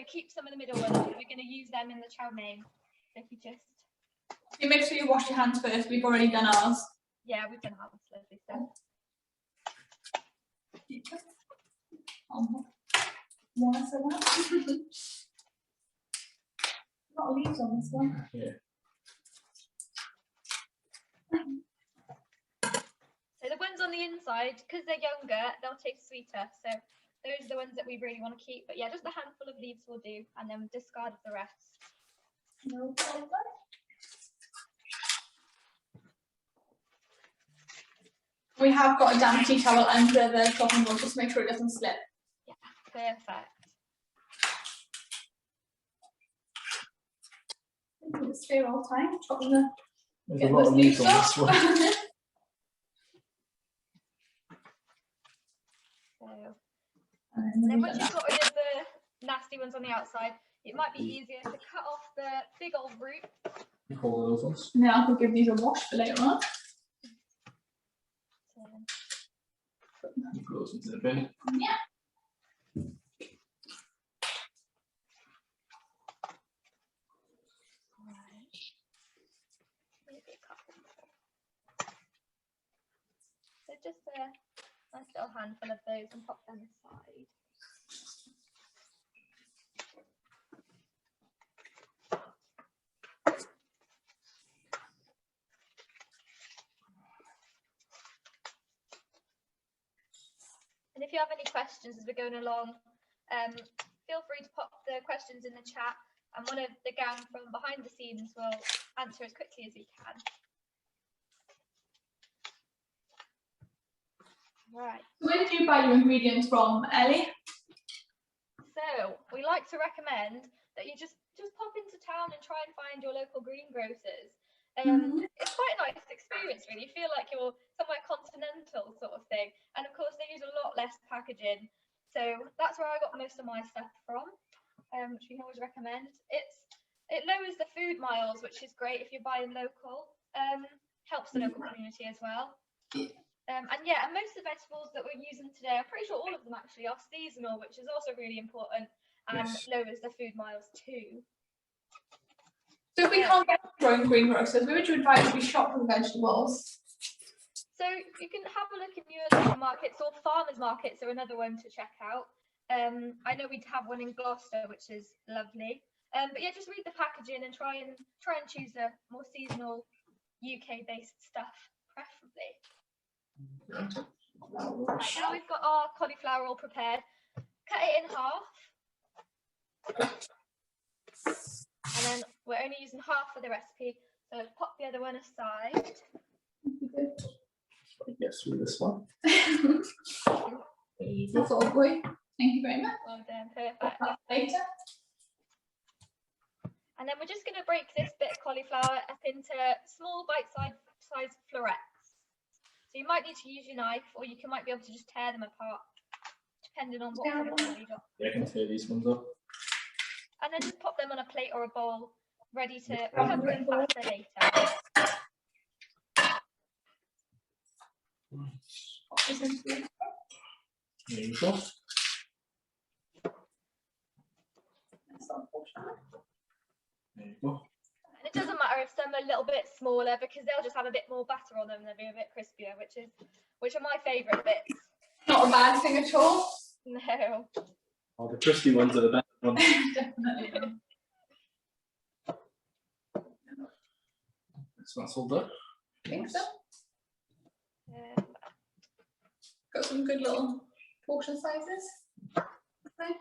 keep some of the middle ones because we're going to use them in the chow mein. So if you just... You make sure you wash your hands first. We've already done ours. Yeah, we've done ours. Lovely stuff. Why so much? A lot of leaves on this one. Yeah. So the ones on the inside, because they're younger, they'll taste sweeter. So those are the ones that we really want to keep. But yeah, just a handful of leaves will do, and then discard the rest. No problem. We have got a damp tea towel under the chopping board just to make sure it doesn't slip. Yeah, perfect. The spare all time, chopping the. There's a lot of leaves on this one. And then once you've got rid of the nasty ones on the outside, it might be easier to cut off the big old root. You call those ones? Now I can give these a wash for later on. You put those into the bin. Yeah. So just a nice little handful of those and pop them aside. And if you have any questions as we're going along, feel free to pop the questions in the chat, and one of the gang from behind the scenes will answer as quickly as we can. Right. Where did you buy your ingredients from, Ellie? So we like to recommend that you just pop into town and try and find your local greengrocers. It's quite a nice experience, really. You feel like you're somewhere continental sort of thing. And of course, they use a lot less packaging. So that's where I got most of my stuff from, which we can always recommend. It lowers the food miles, which is great if you're buying local. Helps the local community as well. And most of the vegetables that we're using today, I'm pretty sure all of them actually are seasonal, which is also really important and lowers the food miles too. So if we can't get growing greengrocers, where would you advise we shop for vegetables? So you can have a look in your local markets, or farmers markets are another one to check out. I know we have one in Gloucester, which is lovely. But yeah, just read the packaging and try and choose a more seasonal UK-based stuff, preferably. Right, now we've got our cauliflower all prepared. Cut it in half. And then we're only using half of the recipe, so pop the other one aside. Yes, with this one. That's all boy. Thank you very much. Well done, perfect. Later. And then we're just going to break this bit of cauliflower up into small bite-sized florets. So you might need to use your knife, or you might be able to just tear them apart, depending on what cauliflower you got. Yeah, I can tear these ones up. And then just pop them on a plate or a bowl, ready to cover in pasta later. There you go. There you go. And it doesn't matter if some are a little bit smaller, because they'll just have a bit more batter on them and they'll be a bit crispier, which are my favourite bits. Not a bad thing at all. No. Oh, the crispy ones are the best ones. Definitely. So that's all done. I think so. Got some good little portion sizes. Okay.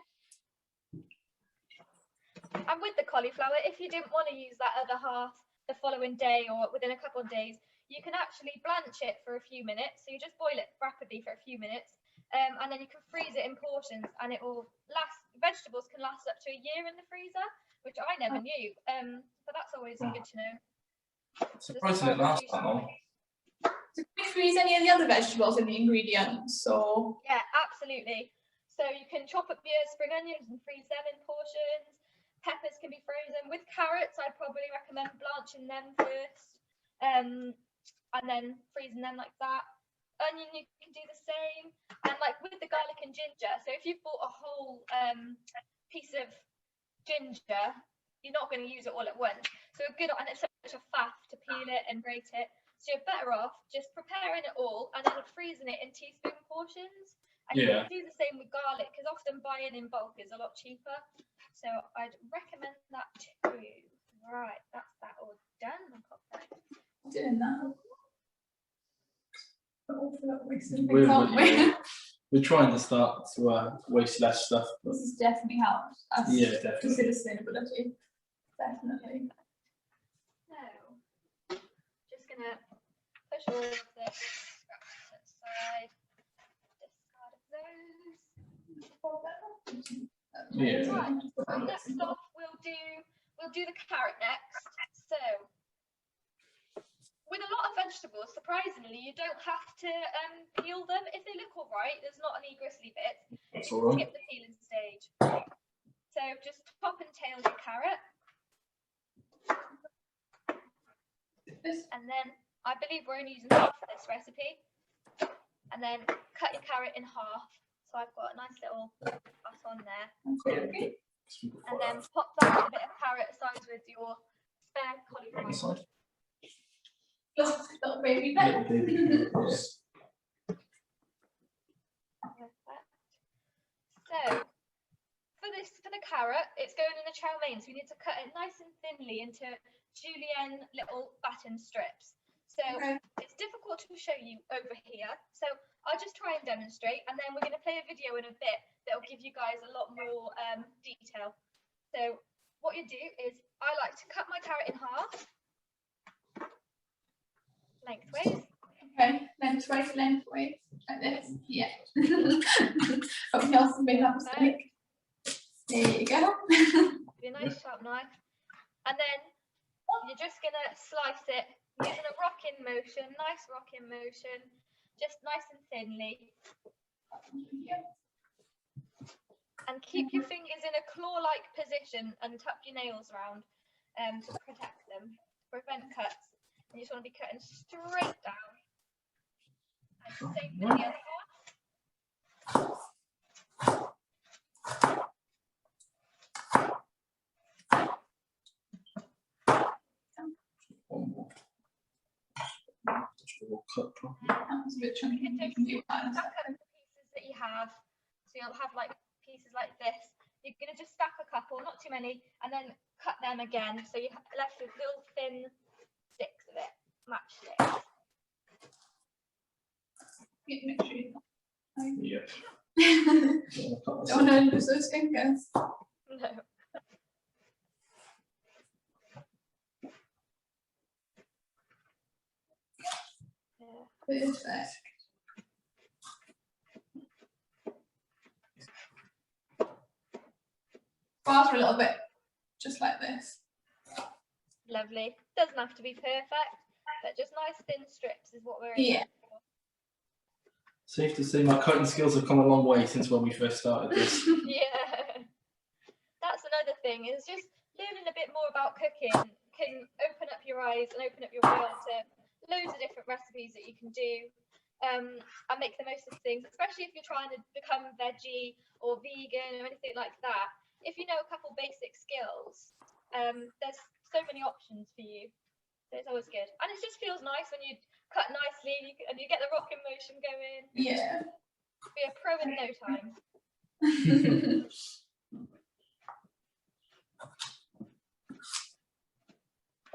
And with the cauliflower, if you didn't want to use that other half the following day or within a couple of days, you can actually blanch it for a few minutes. So you just boil it rapidly for a few minutes, and then you can freeze it in portions, and it will last. Vegetables can last up to a year in the freezer, which I never knew. But that's always good to know. Surprisingly, it lasts that long. So can we freeze any of the other vegetables in the ingredients? So yeah, absolutely. So you can chop up your spring onions and freeze them in portions. Peppers can be frozen. With carrots, I'd probably recommend blanching them first, and then freezing them like that. Onion, you can do the same. And like with the garlic and ginger, so if you've bought a whole piece of ginger, you're not going to use it all at once. So and it's such a faff to peel it and grate it. So you're better off just preparing it all and then freezing it in teaspoon portions. And you can do the same with garlic, because often buying in bulk is a lot cheaper. So I'd recommend that too. Right, that's that all done. Doing that. We're trying to start to waste less stuff. But this has definitely helped us. Yeah, definitely. Consider sustainability. Definitely. So, just gonna push all of this aside. Discard of those. Yeah. Right. Next off, we'll do the carrot next. So, with a lot of vegetables, surprisingly, you don't have to peel them. If they look all right, there's not any gristly bits. That's all right. Skip the peeling stage. So just top and tail your carrot. And then, I believe we're only using half for this recipe. And then cut your carrot in half. So I've got a nice little cut on there. Okay. And then pop that with a bit of carrot aside with your spare cauliflower. Little baby Little baby carrot, yeah. Perfect. So for the carrot, it's going in a chow mein, so we need to cut it nice and thinly into julienne little batten strips. So it's difficult to show you over here, so I'll just try and demonstrate, and then we're going to play a video in a bit that will give you guys a lot more detail. So what you do is, I like to cut my carrot in half lengthways. Okay, lengthways, like this. Yeah. Something else made that mistake. There you go. Be a nice sharp knife. And then you're just gonna slice it using a rocking motion, nice rocking motion, just nice and thinly. And keep your fingers in a claw-like position and tuck your nails around to protect them, prevent cuts. And you just want to be cutting straight down. And same with the other half. One more. Just a little cut properly. That was a bit chunky. You can do that. Stack up the pieces that you have. So you'll have like pieces like this. You're going to just stack a couple, not too many, and then cut them again. So you're left with little thin sticks of it, matchsticks. Make sure you're not. Yeah. Don't want to lose those fingers. No. Perfect. Bars are a little bit just like this. Lovely. Doesn't have to be perfect, but just nice thin strips is what we're Yeah. for. Safe to say my cutting skills have come a long way since when we first started this. Yeah. That's another thing, is just learning a bit more about cooking can open up your eyes and open up your world to loads of different recipes that you can do and make the most of things, especially if you're trying to become veggie or vegan or anything like that. If you know a couple basic skills, there's so many options for you. So it's always good. And it just feels nice when you cut nicely and you get the rocking motion going. Yeah. Be a pro in no time.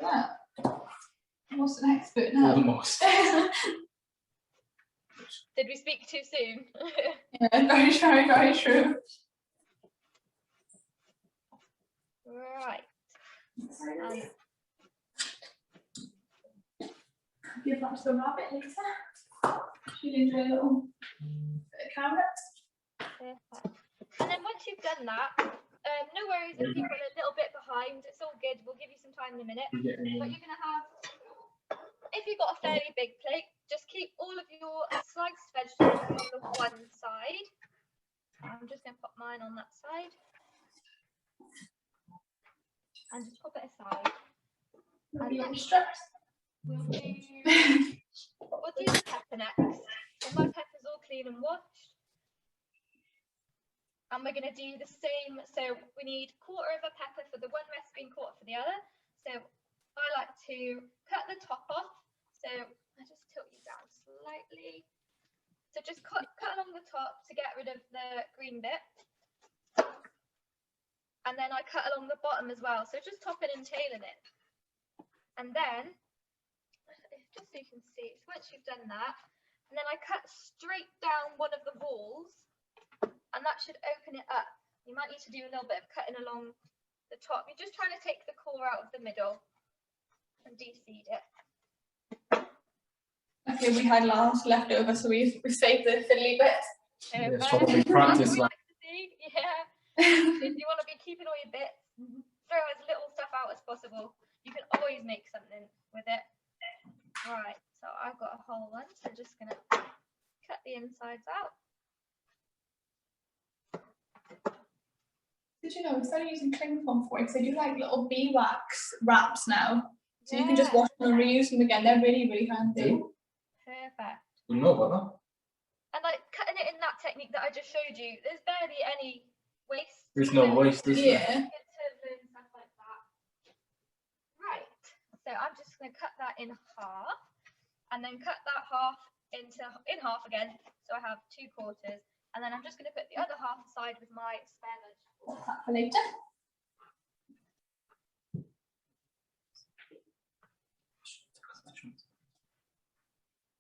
That. Almost an expert now. Almost. Did we speak too soon? Yeah, very true, very true. Right. Give that to the rabbit later. She'll enjoy a little bit of carrot. Perfect. And then once you've done that, no worries if you're a little bit behind. It's all good. We'll give you some time in a minute. But you're going to have, if you've got a fairly big plate, just keep all of your sliced vegetables on the one side. I'm just going to pop mine on that side. And just pop it aside. And then we'll do the pepper next. So my pepper's all clean and washed. And we're going to do the same. So we need 1/4 of a pepper for the one recipe and 1/4 for the other. So I like to cut the top off. So I just tilt you down slightly. So just cut along the top to get rid of the green bit. And then I cut along the bottom as well. So just topping and tailing it. And then, just so you can see, so once you've done that, and then I cut straight down one of the walls. And that should open it up. You might need to do a little bit of cutting along the top. You're just trying to take the core out of the middle and de-seed it. Okay, we had left over, so we saved the fiddly bit. Yeah, it's probably practice. Like to see. Yeah. If you want to be keeping all your bits, throw as little stuff out as possible. You can always make something with it. Right, so I've got a whole one, so I'm just going to cut the insides out. Did you know, instead of using cling film foils, they do like little beeswax wraps now. So you can just wash them and reuse them again. They're really, really handy. Perfect. You know about that? And like cutting it in that technique that I just showed you, there's barely any waste. There's no waste, is there? Yeah. Stuff like that. Right. So I'm just going to cut that in half, and then cut that half in half again. So I have 2/4, and then I'm just going to put the other half aside with my spare vegetables. What's that for later?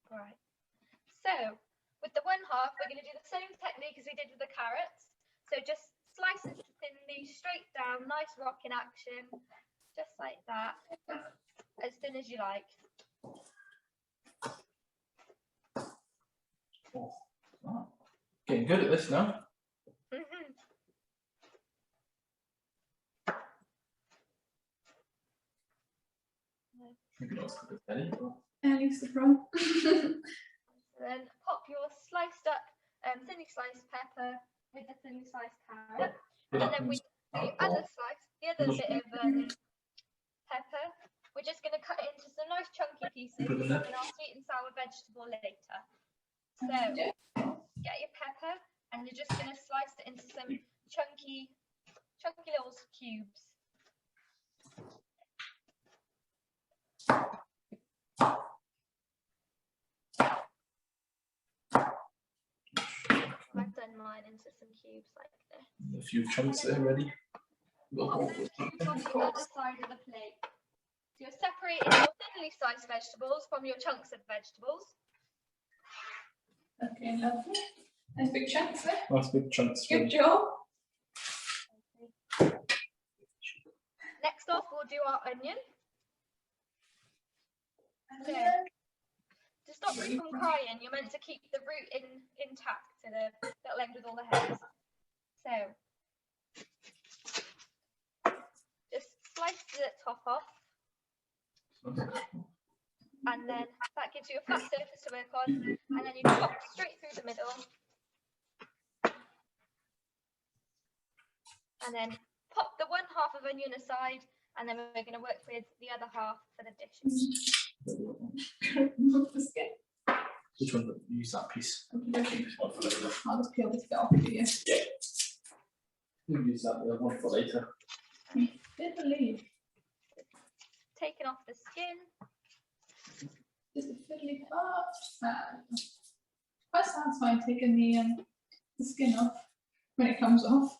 Right. So with the one half, we're going to do the same technique as we did with the carrots. So just slice it thinly, straight down, nice rocking action, just like that, as thin as you like. Oh, wow. Getting good at this now. Maybe not as good as Betty, but... Ellie's the front. Then pop your sliced up, thinly sliced pepper with the thinly sliced carrot, and then with the other slice, the other bit of pepper, we're just going to cut it into some nice chunky pieces, and our sweet and sour vegetable later. So get your pepper, and you're just going to slice it into some chunky little cubes. I've done mine into some cubes like this. A few chunks there ready. Pop those cubes on the other side of the plate. So you're separating your thinly sliced vegetables from your chunks of vegetables. Okay, lovely. Nice big chunks there. Nice big chunks. Good job. Next off, we'll do our onion. So, to stop it from crying, you're meant to keep the root intact to the little end with all the hairs. So, just slice the top off, and then that gives you a flat surface to work on, and then you chop straight through the middle, and then pop the one half of onion aside, and then we're going to work with the other half for the dishes. Which one? Use that piece. Okay. I'll just peel this bit off for you. Yeah. We'll use that one for later. Fiddly. Taking off the skin. Just a fiddly part. Quite satisfying taking the skin off when it comes off.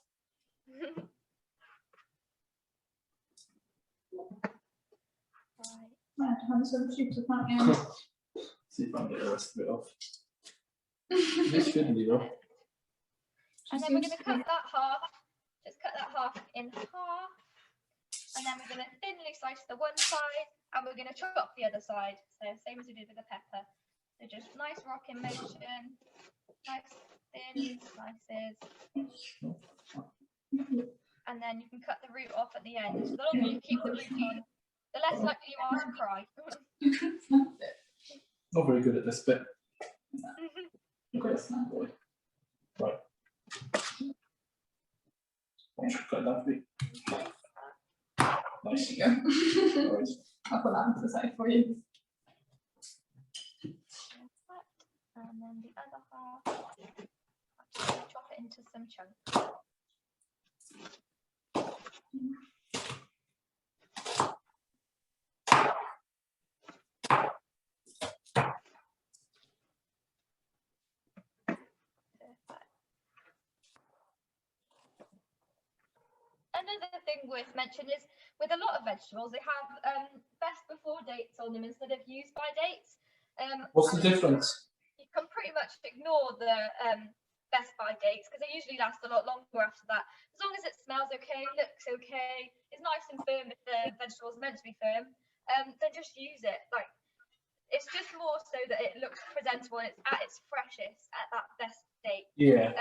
I have to have some chips apparently. See if I can get the rest of it off. It's fiddly though. And then we're going to cut that half, just cut that half in half, and then we're going to thinly slice the one side, and we're going to chop the other side, so same as we did with the pepper. So just nice rocking motion, nice thin slices, and then you can cut the root off at the end. So the longer you keep the root on, the less likely you are to cry. Not very good at this bit. Got a snap boy. Right. I should cut that bit. Nice. There you go. Nice. I'll put that to the side for you. And then the other half, chop it into some chunks. Another thing worth mentioning is with a lot of vegetables, they have best before dates on them instead of use by dates. What's the difference? You can pretty much ignore the best by dates because they usually last a lot longer after that. As long as it smells okay, looks okay, is nice and firm if the vegetable is meant to be firm, then just use it. Like, it's just more so that it looks presentable and it's at its freshest at that best date. Yeah.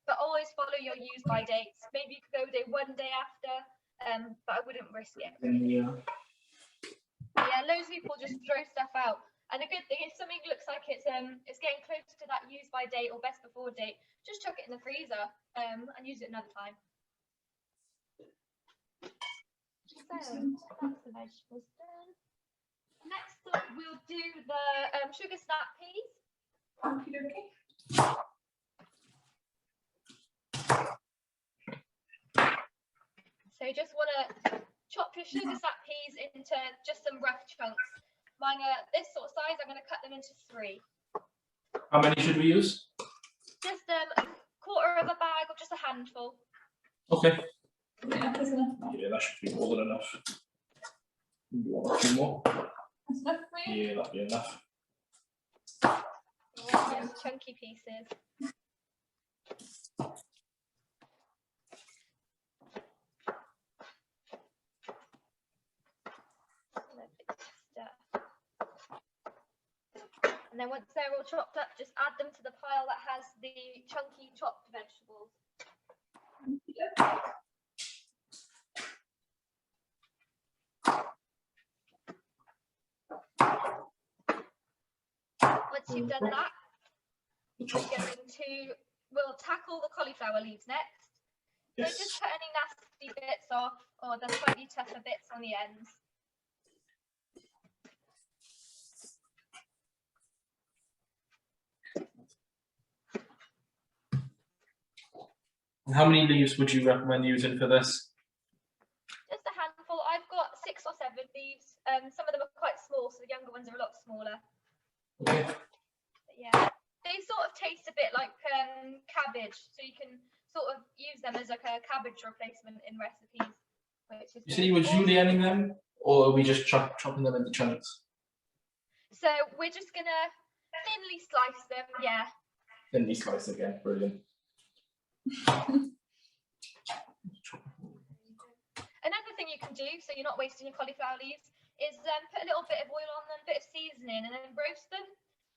But always follow your use by dates. Maybe you could go one day after, but I wouldn't risk it. Yeah. Yeah, loads of people just throw stuff out. And the good thing, if something looks like it's getting close to that use by date or best before date, just chuck it in the freezer and use it another time. So that's the vegetables done. Next up, we'll do the sugar snap peas. Okay. So you just want to chop your sugar snap peas into just some rough chunks. Mine are this sort of size. I'm going to cut them into 3. How many should we use? Just a quarter of a bag or just a handful. Okay. Yeah, that's enough. Yeah, that should be more than enough. You want a few more? That's enough for you? Yeah, that'll be enough. Nice chunky pieces. And then once they're all chopped up, just add them to the pile that has the chunky chopped vegetables. Once you've done that, we'll tackle the cauliflower leaves next. Yes. So just cut any nasty bits off or the slightly tougher bits on the ends. How many leaves would you recommend using for this? Just a handful. I've got 6 or 7 leaves. Some of them are quite small, so the younger ones are a lot smaller. Okay. But yeah, they sort of taste a bit like cabbage, so you can sort of use them as like a cabbage replacement in recipes. Which is You said you were julienning them, or are we just chopping them into chunks? So we're just gonna thinly slice them. Yeah. Thinly slice again. Brilliant. Another thing you can do, so you're not wasting your cauliflower leaves, is put a little bit of oil on them, a bit of seasoning, and then roast them.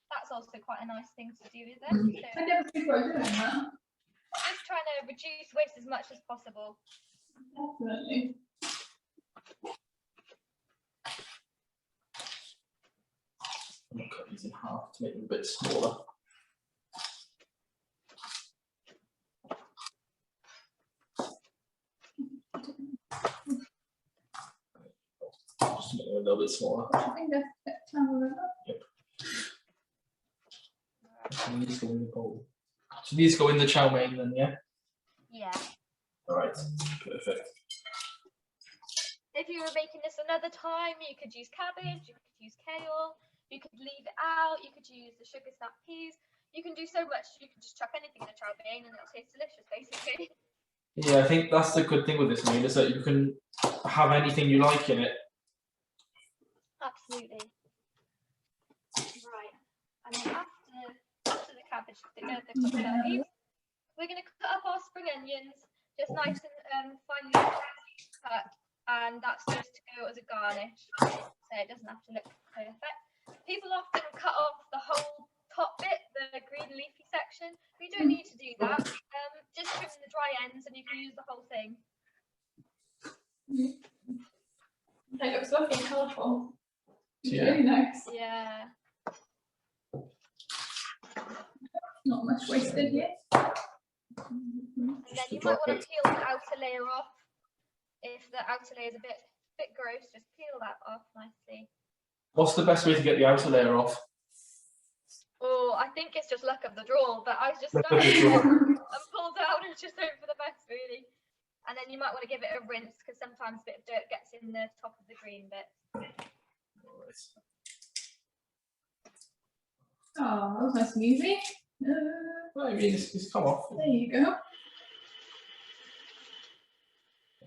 That's also quite a nice thing to do with them. So I never think about doing that. just trying to reduce waste as much as possible. Definitely. I'm going to cut these in half to make them a bit smaller. Just to make them a little bit smaller. I think that's time. Yep. So these go in the bowl. So these go in the chow mein then, yeah? Yeah. All right, perfect. If you were making this another time, you could use cabbage, you could use kale, you could leave it out, you could use the sugar snap peas. You can do so much. You can just chuck anything in a chow mein and it'll taste delicious, basically. Yeah, I think that's the good thing with this meal is that you can have anything you like in it. Absolutely. Right. And then after the cabbage, the cauliflower leaves, we're going to cut up our spring onions, just nice and finely cut, and that's just to go as a garnish, so it doesn't have to look perfect. People often cut off the whole top bit, the green leafy section, but you don't need to do that. Just trim the dry ends and you can use the whole thing. It looks lovely and colourful. Yeah. Really nice. Yeah. Not much wasted here. And then you might want to peel the outer layer off. If the outer layer is a bit gross, just peel that off nicely. What's the best way to get the outer layer off? Oh, I think it's just luck of the draw, but I just stuck it and pulled out then you might want to give it a rinse because sometimes a bit of dirt gets in the top of the green bit. Oh, that was nice and easy. Well, I mean, it's come off. There you go.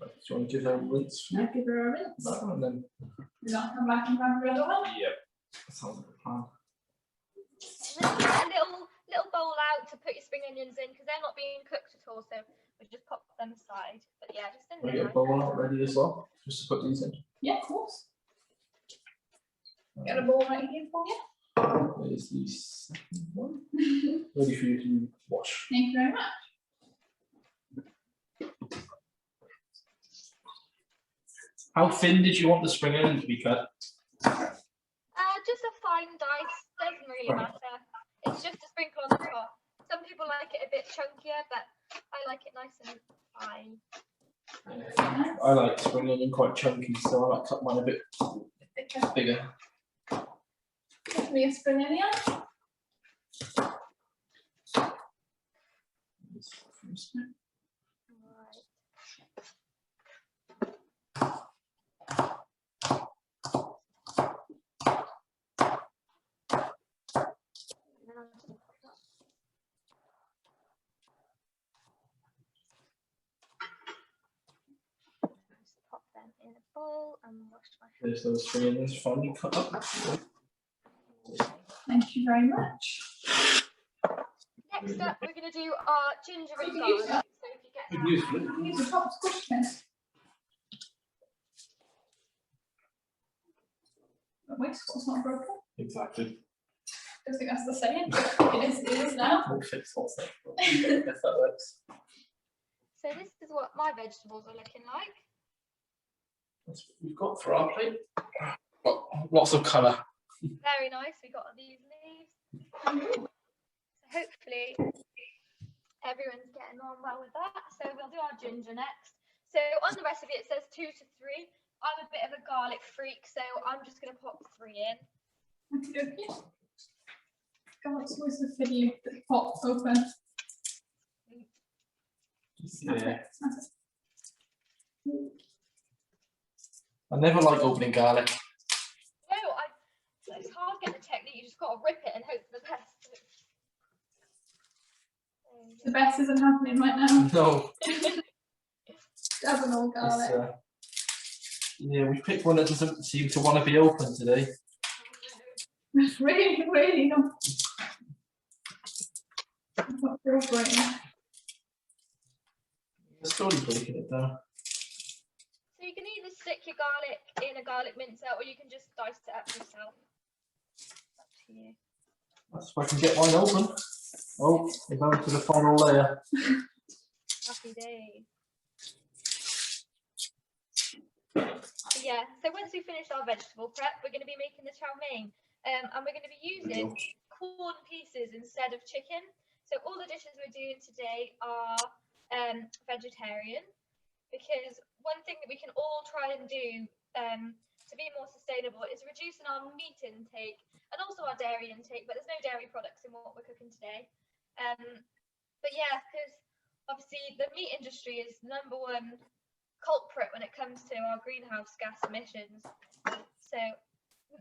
Right, do you want to give her a rinse? I'll give her a rinse. That one, and then. Then I'll come back and grab the other one. Yep. That sounds like a plan. And then get a little bowl out to put your spring onions in because they're not being cooked at all, so we just pop them aside. But yeah, just in Want to there. get a bowl out ready as well, just to put these in. Yeah, of course. Got a bowl right here for you. There's the second one. Ready for you to wash. Thank you very much. How thin did you want the spring onion to be cut? Just a fine dice, doesn't really matter. It's just a sprinkle on the top. Some people like it a bit chunkier, but I like it nice and fine. I like spring onion quite chunky, so I like cut mine a bit bigger. Give me a spring onion. Pop them in a bowl and wash my hands. There's those spring onions finely cut up. Thank you very much. Next up, we're going to do our ginger and garlic. So if you get Good news, Flip. Use a top squish test. But wait, what's not broken? Exactly. I don't think that's the saying. It is now. We'll fix what's there. If that works. So this is what my vegetables are looking like. That's what we've got for our plate. Lots of colour. Very nice. We got these leaves. So hopefully everyone's getting on well with that. So we'll do our ginger next. So on the recipe it says 2 to 3. I'm a bit of a garlic freak, so I'm just going to pop 3 in. Okay. God, it's always the video that pops open. Yeah. I never like opening garlic. No, it's hard getting the technique. You just got to rip it and hope for the best. The best isn't happening right now. No. Double all garlic. Yeah, we picked one that doesn't seem to want to be open today. Really, really not. It's not cooperating. You're slowly breaking it down. So you can either stick your garlic in a garlic mincer or you can just dice it up yourself. Up to you. That's if I can get mine open. Oh, we're going to the final layer. Happy days. Yeah, so once we finish our vegetable prep, we're going to be making the chow mein. And we're going to be using corn pieces instead of chicken. So all the dishes we're doing today are vegetarian, because one thing that we can all try and do to be more sustainable is reducing our meat intake and also our dairy intake, but there's no dairy products in what we're cooking today. But yeah, because obviously the meat industry is #1 culprit when it comes to our greenhouse gas emissions. So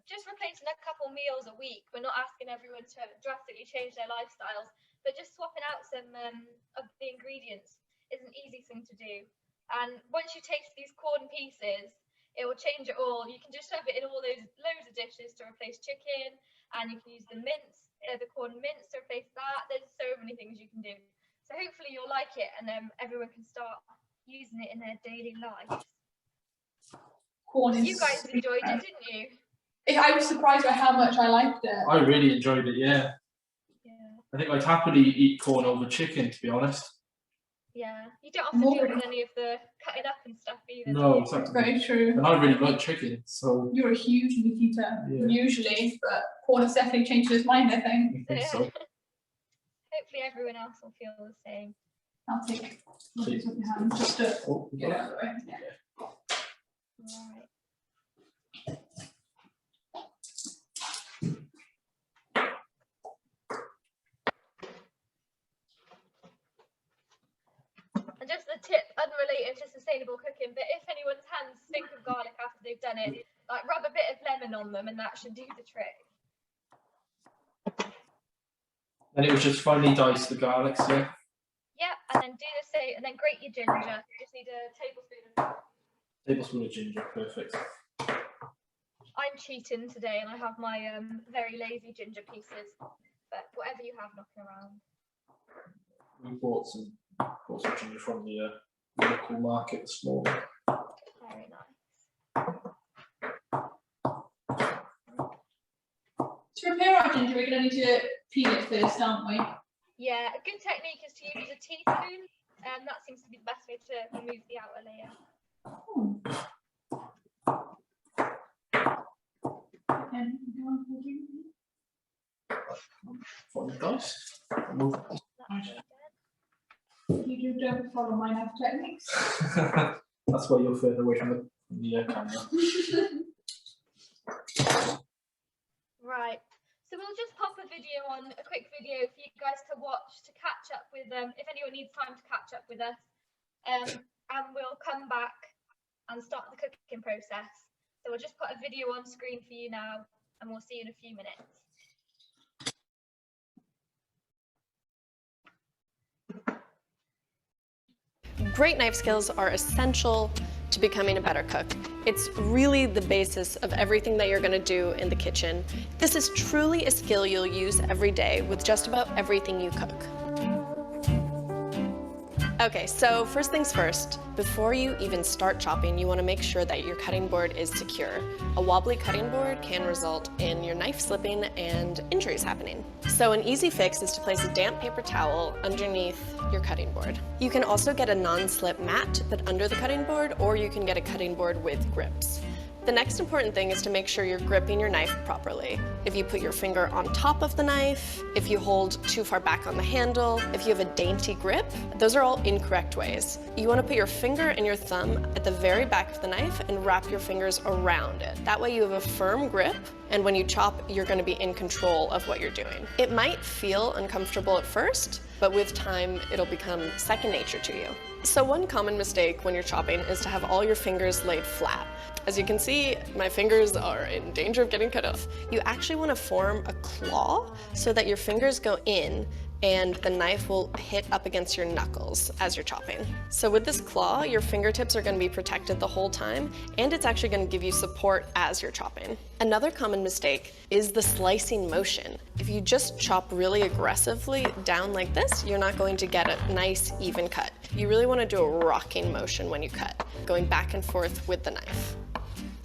just replacing a couple meals a week, we're not asking everyone to drastically change their lifestyles, but just swapping out some of the ingredients is an easy thing to do. And once you taste these corn pieces, it will change it all. You can just shove it in all those loads of dishes to replace chicken, and you can use the mince, the corn mince to replace that. There's so many things you can do. So hopefully you'll like it, and everyone can start using it in their daily lives. Corn is. You guys enjoyed it, didn't you? I was surprised by how much I liked it. I really enjoyed it, yeah. Yeah. I think I'd happily eat corn over chicken, to be honest. Yeah. You don't have to deal with any of the cutting up and stuff either. No, It's exactly. very true. And I really like chicken, so You're a huge meat eater, Yeah. usually, but corn has definitely changed his mind, I think. I think so. Hopefully everyone else will feel the same. I'll take this with your hand just to Oh, get it out of the way. yeah. Right. And just a tip unrelated to sustainable cooking, but if anyone's hands stink of garlic after they've done it, like rub a bit of lemon on them and that should do the trick. And it was just finely diced the garlics, yeah? Yeah, and then do the same, and then grate your ginger. You just need a Tablespoon of ginger, perfect. I'm cheating today and I have my very lazy ginger pieces, but whatever you have knocking around. We bought some ginger from the local market this morning. Very nice. To prepare our ginger, we're going to need to peel it first, aren't we? Yeah, a good technique is to use a teaspoon, and that seems to be the best way to remove the outer layer. You don't follow my knife techniques. That's why you're further away from the camera. Right, so we'll just pop a video on, a quick video for you guys to watch to catch up with if anyone needs time to catch up with us, and we'll come back and start the cooking process. So we'll just put a video on screen for you now, and we'll see you in a few minutes. Great knife skills are essential to becoming a better cook. It's really the basis of everything that you're going to do in the kitchen. This is truly a skill you'll use every day with just about everything you cook. Okay, so first things first, before you even start chopping, you want to make sure that your cutting board is secure. A wobbly cutting board can result in your knife slipping and injuries happening. So an easy fix is to place a damp paper towel underneath your cutting board. You can also get a non-slip mat to put under the cutting board, or you can get a cutting board with grips. The next important thing is to make sure you're gripping your knife properly. If you put your finger on top of the knife, if you hold too far back on the handle, if you have a dainty grip, those are all incorrect ways. You want to put your finger and your thumb at the very back of the knife and wrap your fingers around it. That way you have a firm grip, and when you chop, you're going to be in control of what you're doing. It might feel uncomfortable at first, but with time, it'll become second nature to you. So one common mistake when you're chopping is to have all your fingers laid flat. As you can see, my fingers are in danger of getting cut off. You actually want to form a claw so that your fingers go in and the knife will hit up against your knuckles as you're chopping. So with this claw, your fingertips are going to be protected the whole time, and it's actually going to give you support as you're chopping. Another common mistake is the slicing motion. If you just chop really aggressively down like this, you're not going to get a nice even cut. You really want to do a rocking motion when you cut, going back and forth with the knife.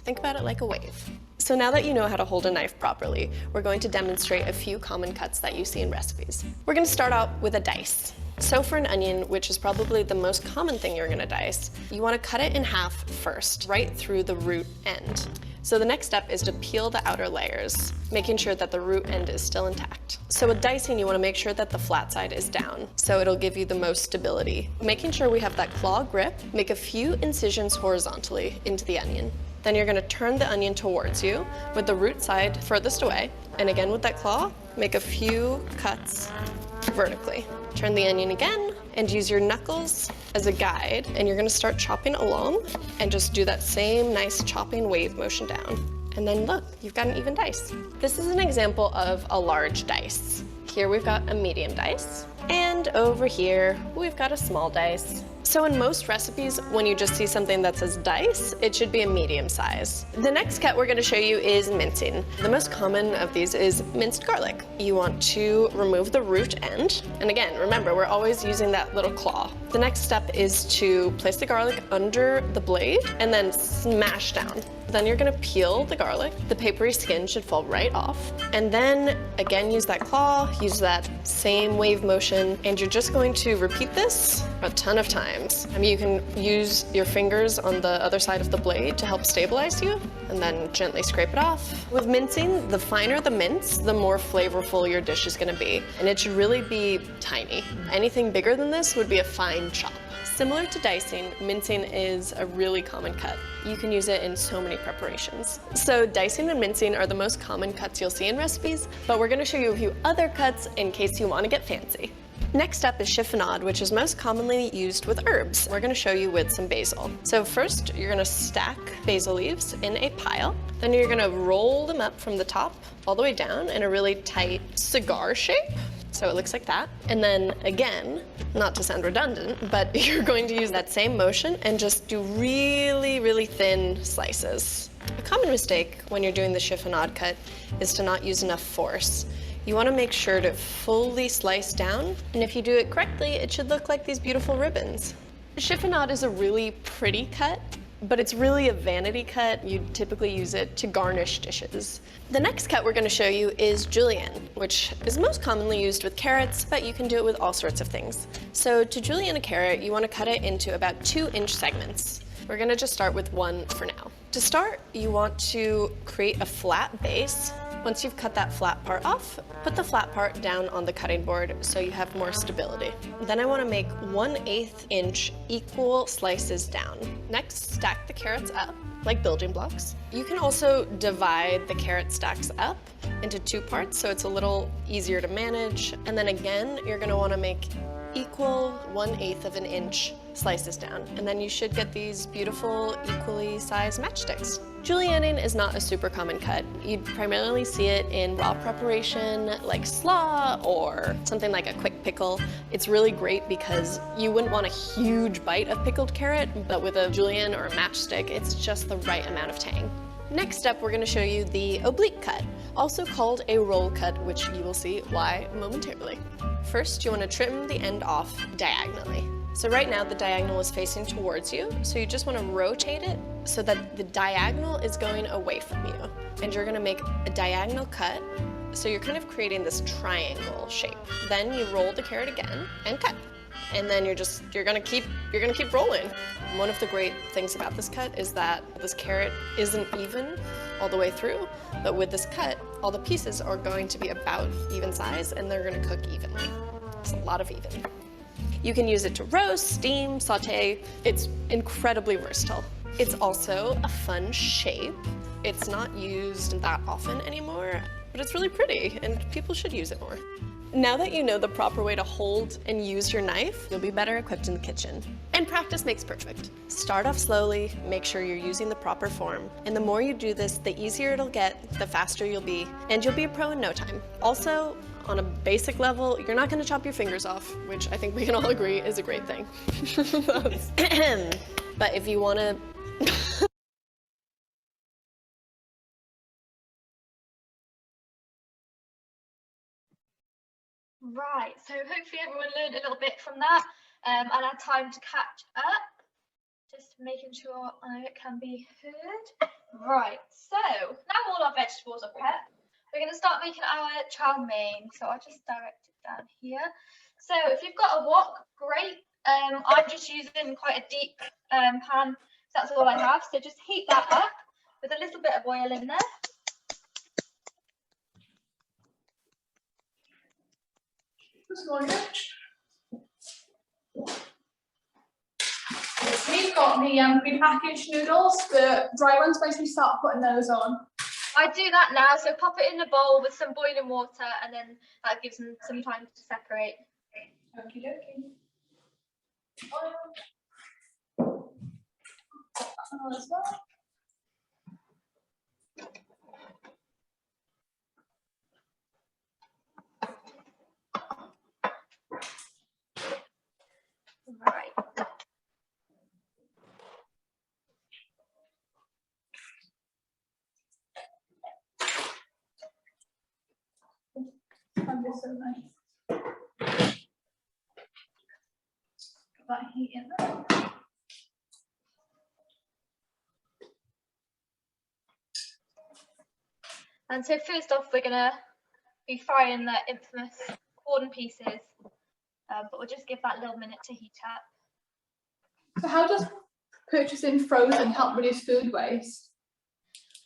Think about it like a wave. So now that you know how to hold a knife properly, we're going to demonstrate a few common cuts that you see in recipes. We're going to start out with a dice. So for an onion, which is probably the most common thing you're going to dice, you want to cut it in half first, right through the root end. So the next step is to peel the outer layers, making sure that the root end is still intact. So with dicing, you want to make sure that the flat side is down, so it'll give you the most stability. Making sure we have that claw grip, make a few incisions horizontally into the onion. Then you're going to turn the onion towards you with the root side furthest away. And again with that claw, make a few cuts vertically. Turn the onion again and use your knuckles as a guide. And you're going to start chopping along and just do that same nice chopping wave motion down. And then look, you've got an even dice. This is an example of a large dice. Here we've got a medium dice. And over here, we've got a small dice. So in most recipes, when you just see something that says dice, it should be a medium size. The next cut we're going to show you is mincing. The most common of these is minced garlic. You want to remove the root end. And again, remember, we're always using that little claw. The next step is to place the garlic under the blade and then smash down. Then you're going to peel the garlic. The papery skin should fall right off. And then again, use that claw, use that same wave motion, and you're just going to repeat this a ton of times. I mean, you can use your fingers on the other side of the blade to help stabilize you, and then gently scrape it off. With mincing, the finer the mince, the more flavorful your dish is going to be. And it should really be tiny. Anything bigger than this would be a fine chop. Similar to dicing, mincing is a really common cut. You can use it in so many preparations. So dicing and mincing are the most common cuts you'll see in recipes, but we're going to show you a few other cuts in case you want to get fancy. Next up is chiffonade, which is most commonly used with herbs. We're going to show you with some basil. So first, you're going to stack basil leaves in a pile. Then you're going to roll them up from the top all the way down in a really tight cigar shape. So it looks like that. And then again, not to sound redundant, but you're going to use that same motion and just do really, really thin slices. A common mistake when you're doing the chiffonade cut is to not use enough force. You want to make sure to fully slice down, and if you do it correctly, it should look like these beautiful ribbons. Chiffonade is a really pretty cut, but it's really a vanity cut. You typically use it to garnish dishes. The next cut we're going to show you is julienne, which is most commonly used with carrots, but you can do it with all sorts of things. So to julienne a carrot, you want to cut it into about 2-inch segments. We're going to just start with one for now. To start, you want to create a flat base. Once you've cut that flat part off, put the flat part down on the cutting board so you have more stability. Then I want to make 1/8 inch equal slices down. Next, stack the carrots up like building blocks. You can also divide the carrot stacks up into 2 parts so it's a little easier to manage. And then again, you're going to want to make equal 1/8 inch slices down. And then you should get these beautiful, equally sized matchsticks. Julienning is not a super common cut. You'd primarily see it in raw preparation like slaw or something like a quick pickle. It's really great because you wouldn't want a huge bite of pickled carrot, but with a julienne or a matchstick, it's just the right amount of tang. Next up, we're going to show you the oblique cut, also called a roll cut, which you will see why momentarily. First, you want to trim the end off diagonally. So right now the diagonal is facing towards you, so you just want to rotate it so that the diagonal is going away from you. And you're going to make a diagonal cut, so you're kind of creating this triangle shape. Then you roll the carrot again and cut. And then you're gonna keep rolling. One of the great things about this cut is that this carrot isn't even all the way through, but with this cut, all the pieces are going to be about even size and they're gonna cook evenly. It's a lot of even. You can use it to roast, steam, saute. It's incredibly versatile. It's also a fun shape. It's not used that often anymore, but it's really pretty and people should use it more. Now that you know the proper way to hold and use your knife, you'll be better equipped in the kitchen. And practice makes perfect. Start off slowly, make sure you're using the proper form, and the more you do this, the easier it'll get, the faster you'll be, and you'll be a pro in no time. Also, on a basic level, you're not going to chop your fingers off, which I think we can all agree is a great thing. But if you want to Right, so hopefully everyone learned a little bit from that and had time to catch up. Just making sure it can be heard. Right, so now all our vegetables are prepped, we're going to start making our chow mein. So I'll just direct it down here. So if you've got a wok, great. I'm just using quite a deep pan, so that's all I have. So just heat that up with a little bit of oil in there. We've got the prepackaged noodles, the dry ones. When we start putting those on? I do that now, so pop it in a bowl with some boiling water, and then that gives them some time to separate. Okie dokie. Oil as well. Right. That is so nice. Got that heat in there. And so first off, we're gonna be frying the infamous corn pieces, but we'll just give that little minute to heat up. So how does purchasing frozen help reduce food waste?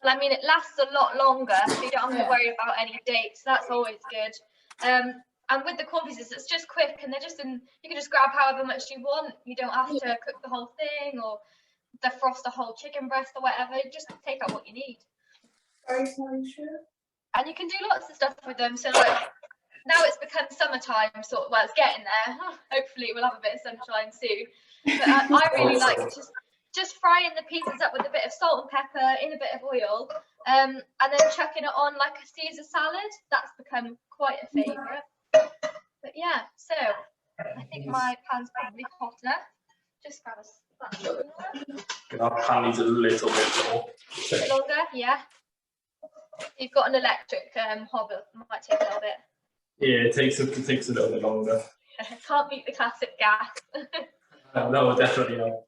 Well, I mean, it lasts a lot longer, so you don't have to worry about any dates. That's always good. And with the corn pieces, it's just quick, and they're just in. You can just grab however much you want. You don't have to cook the whole thing or defrost a whole chicken breast or whatever. Just take out what you need. Very true. And you can do lots of stuff with them. So like now it's become summertime, sort of, well, it's getting there. Hopefully we'll have a bit of sunshine soon. But I really like just frying the pieces up with a bit of salt and pepper in a bit of oil, and then chucking it on like a Caesar salad. That's become quite a favourite. But yeah, so I think my pan's probably hotter. Just grab a spatula. Our pan needs a little bit more. A bit longer, yeah. You've got an electric hob, it might take a little bit. Yeah, it takes a little bit longer. Can't beat the classic gas. No, definitely not.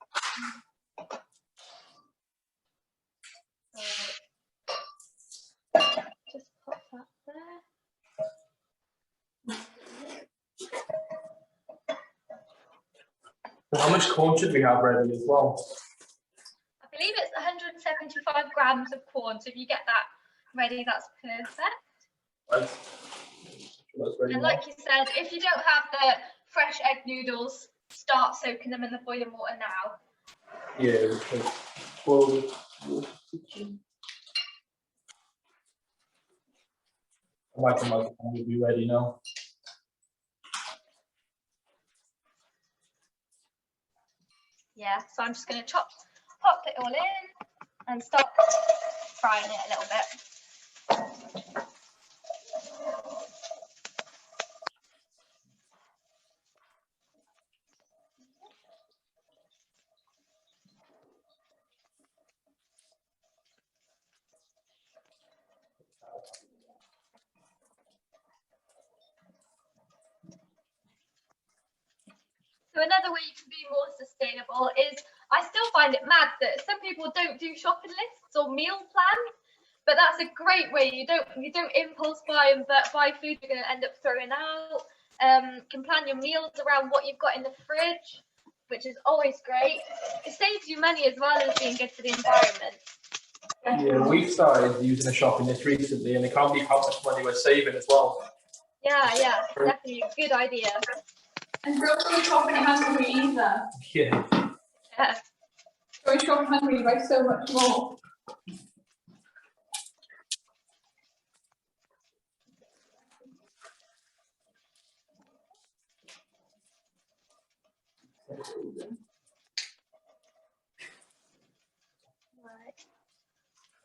Just pop that there. How much corn should we have ready as well? I believe it's 175 grams of corn, so if you get that ready, that's perfect. Right. That's ready And now. like you said, if you don't have the fresh egg noodles, start soaking them in the boiling water now. Yeah, we can boil it. I might imagine we'll be ready now. Yeah, so I'm just going to pop it all in and start frying it a little bit. So another way you can be more sustainable is, I still find it mad that some people don't do shopping lists or meal plans, but that's a great way. You don't impulse buy and buy food you're going to end up throwing out. Can plan your meals around what you've got in the fridge, which is always great. It saves you money as well as being good for the environment. Yeah, we've started using a shopping list recently, and it can't believe how much money we're saving as well. Yeah, definitely a good idea. And don't go shopping hungry either. Yeah. Yeah. Going shopping hungry, you buy so much more. Right.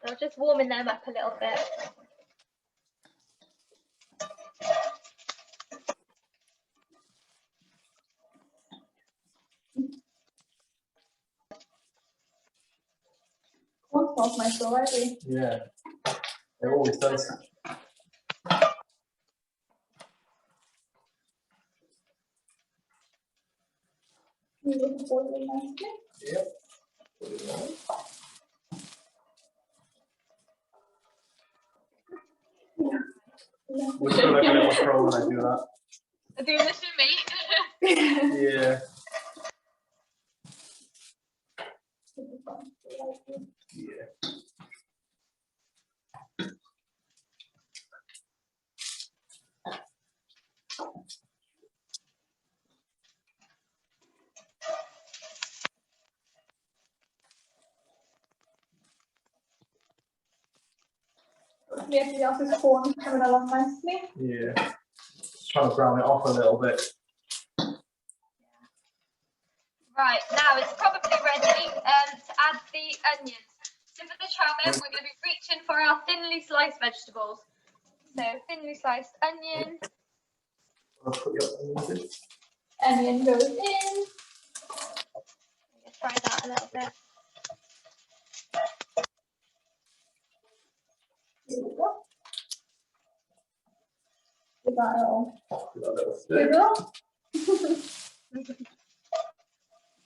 So just warming them up a little bit. Corn smells nice already. Yeah. It always does. You look boiling nicely. Yep. We feel like a little pro when I do that. I'm doing this for me. Yeah. Yeah. Everybody else's corn coming along nicely. Yeah. Just trying to brown it off a little bit. Right, now it's probably ready to add the onions. So for the chow mein, we're going to be reaching for our thinly sliced vegetables. So thinly sliced onion. I'll put your onions in. Onion goes in. Fry that a little bit. Here we go. Give that a little Give that a little stir. squiggle.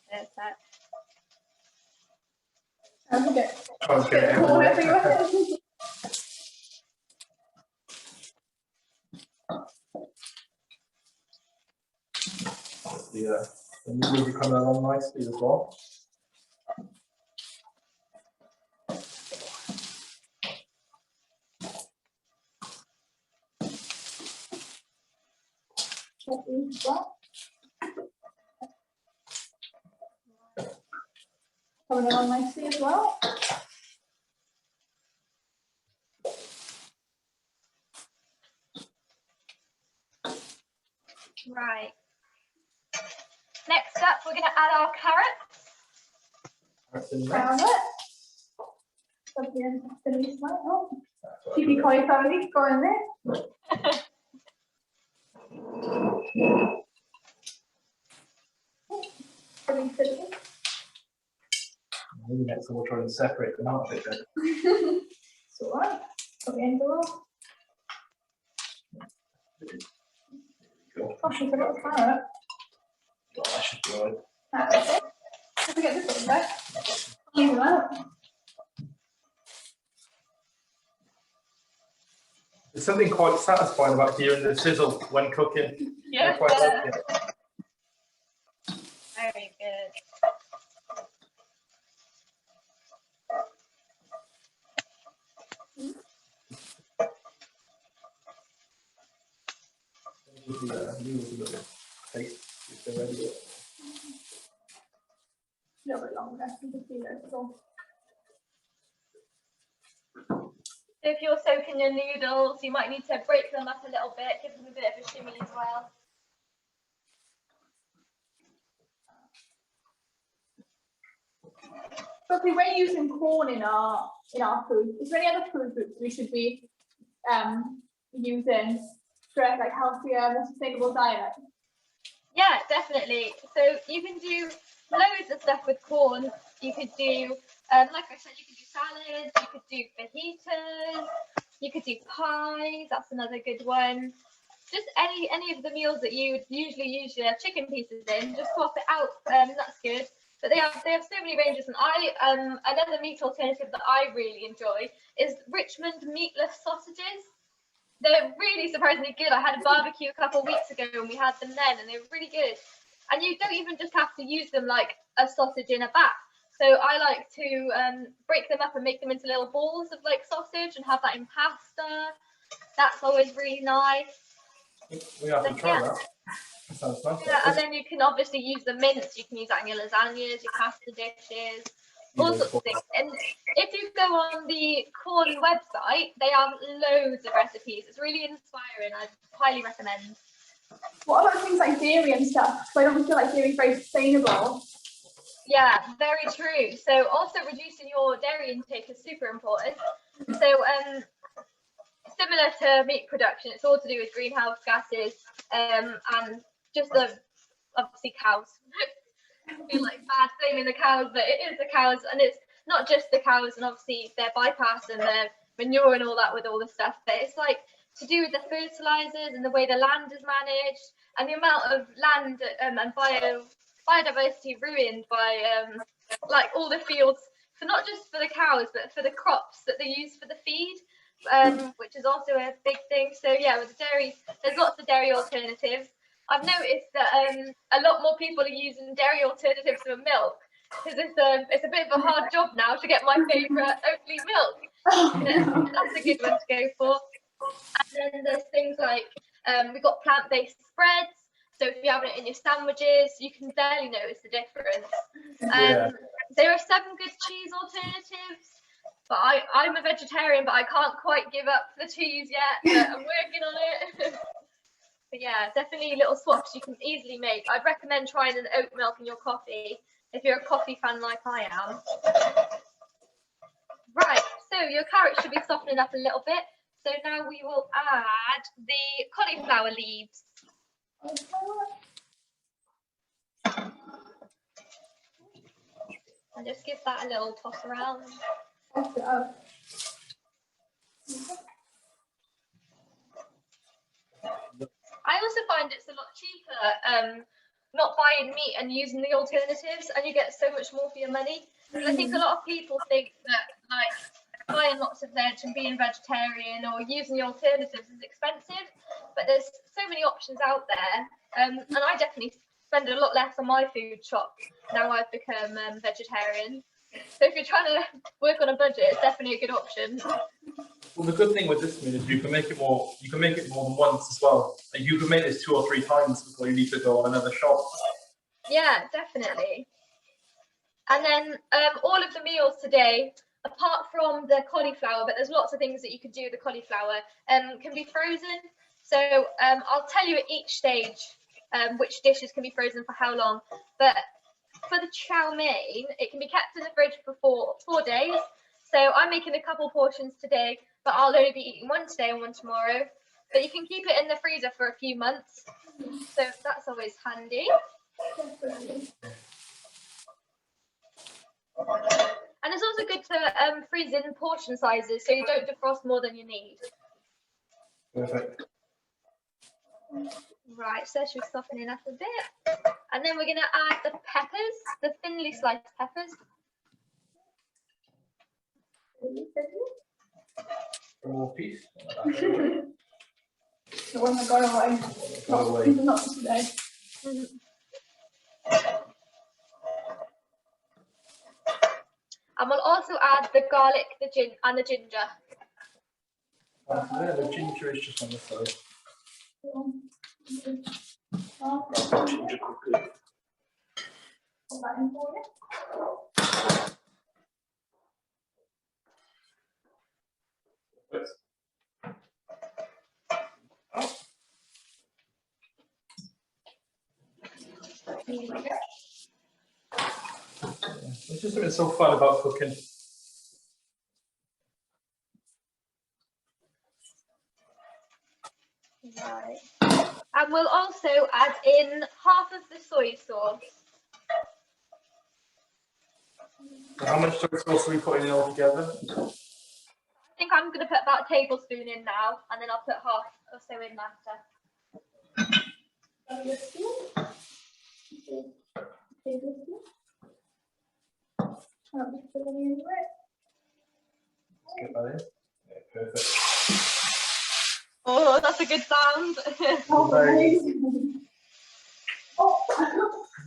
There's that. And get Okay. corn everywhere. Yeah. And these will be coming along nicely as well. Coming along nicely as well. Right. Next up, we're going to add our carrots. Carrot. The least one. Oh, cheeky cauliflower leaf, go in there. Maybe next time we'll try and separate them out a bit better. It's all right. Put the end off. Gosh, there's a lot of carrot. Oh, that should be all right. That's it. Don't forget this one back. Leave them out. There's something quite satisfying about hearing the sizzle when cooking. Yeah. I quite like it. Very good. Taste if they're ready. A little bit longer. You can see those all. So if you're soaking your noodles, you might need to break them up a little bit, give them a bit of a shimmy as well. So if we're using corn in our food, is there any other food groups we should be using for a like healthier, more sustainable diet? Yeah, definitely. So you can do loads of stuff with corn. You could do, like I said, you could do salads, you could do fajitas, you could do pies. That's another good one. Just any of the meals that you would usually use your chicken pieces in, just swap it out. That's good. But they have so many ranges, and another meat alternative that I really enjoy is Richmond meatless sausages. They're really surprisingly good. I had a barbecue a couple of weeks ago and we had them then, and they were really good. And you don't even just have to use them like a sausage in a bat. So I like to break them up and make them into little balls of like sausage and have that in pasta. That's always really nice. We have to try that. That sounds nice. Yeah, and then you can obviously use the mince. You can use that in your lasagnas, your pasta dishes, all sorts of things. And if you go on the corn website, they have loads of recipes. It's really inspiring. I highly recommend. What about things like dairy and stuff? So I don't feel like dairy is very sustainable. Yeah, very true. So also reducing your dairy intake is super important. So similar to meat production, it's all to do with greenhouse gases and just obviously cows. I feel like bad blaming the cows, but it is the cows, and it's not just the cows, and obviously their bypass and their manure and all that with all the stuff, but it's like to do with the fertilizers and the way the land is managed and the amount of land and biodiversity ruined by like all the fields, for not just for the cows but for the crops that they use for the feed, which is also a big thing. So yeah, with the dairy, there's lots of dairy alternatives. I've noticed that a lot more people are using dairy alternatives for milk, because it's a bit of a hard job now to get my favourite Oatly milk. That's a good one to go for. And then there's things like we've got plant-based spreads. So if you have it in your sandwiches, you can barely notice the difference. There are some good cheese alternatives, but I'm a vegetarian, but I can't quite give up the cheese yet. But I'm working on it. But yeah, definitely little swaps you can easily make. I'd recommend trying an oat milk in your coffee if you're a coffee fan like I am. Right, so your carrots should be softening up a little bit. So now we will add the cauliflower leaves. And just give that a little toss around. I also find it's a lot cheaper not buying meat and using the alternatives, and you get so much more for your money. And I think a lot of people think that like buying lots of veg and being vegetarian or using the alternatives is expensive, but there's so many options out there, and I definitely spend a lot less on my food shop now I've become vegetarian. So if you're trying to work on a budget, it's definitely a good option. Well, the good thing with this meal is you can make it more. You can make it more than once as well. Like you can make this 2 or 3 times before you need to go on another shop. Yeah, definitely. And then all of the meals today, apart from the cauliflower, but there's lots of things that you could do with the cauliflower, can be frozen. So I'll tell you at each stage which dishes can be frozen for how long. But for the chow mein, it can be kept in the fridge for 4 days. So I'm making a couple portions today, but I'll only be eating one today and one tomorrow. But you can keep it in the freezer for a few months. So that's always handy. And it's also good to freeze in portion sizes so you don't defrost more than you need. Perfect. Right, so she's softening up a bit. And then we're going to add the peppers, the thinly sliced peppers. One more piece. The one that got away. Got away. Not today. And we'll also add the garlic, and the ginger. Yeah, the ginger is just on the side. Ginger cookie. Put that in for you. It's just something so fun about cooking. Right. And we'll also add in half of the soy sauce. So how much soy sauce are we putting in all together? I think I'm going to put about a tablespoon in now, and then I'll put half or so in after. Get that in. Yeah, perfect. Oh, that's a good sound.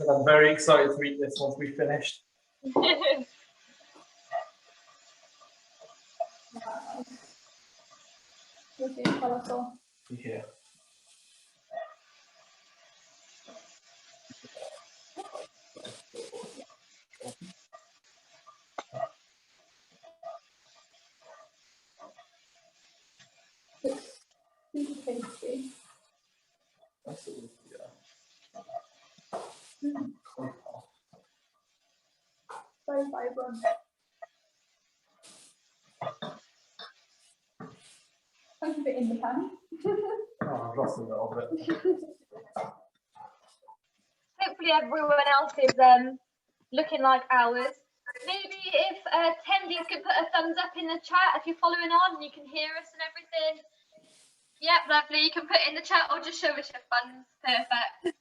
I'm very excited to eat this once we've finished. Yeah. Tasty. Absolutely, yeah. Very vibrant. I can fit in the pan. Oh, I've lost a little bit. Hopefully everyone else is looking like ours. Maybe if attendees could put a thumbs up in the chat if you're following on and you can hear us and everything. Yep, lovely. You can put it in the chat or just show us your funds. Perfect.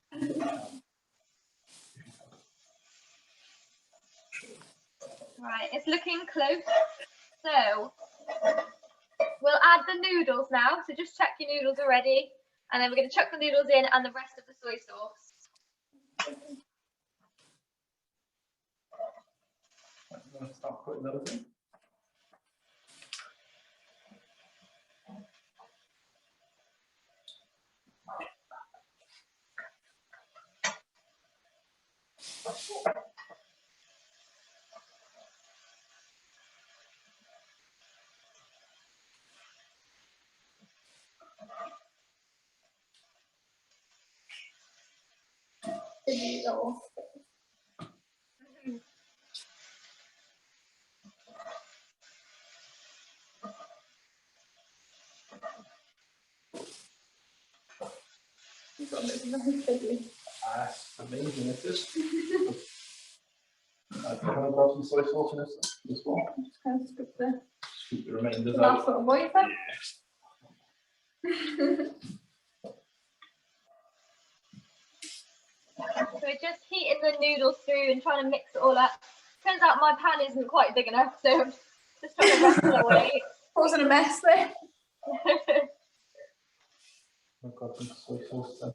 Right, it's looking close. So we'll add the noodles now. So just check your noodles are ready. And then we're going to chuck the noodles in and the rest of the soy sauce. I'm going to start putting those in. That's amazing, it is. Can I grab some soy sauce in this as well? Just kind of scoop the Scoop the remainders last out. little boy then. So we're just heating the noodles through and trying to mix it all up. Turns out my pan isn't quite big enough, so I'm just trying to wrestle away. Wasn't a mess there. I've got some soy sauce then.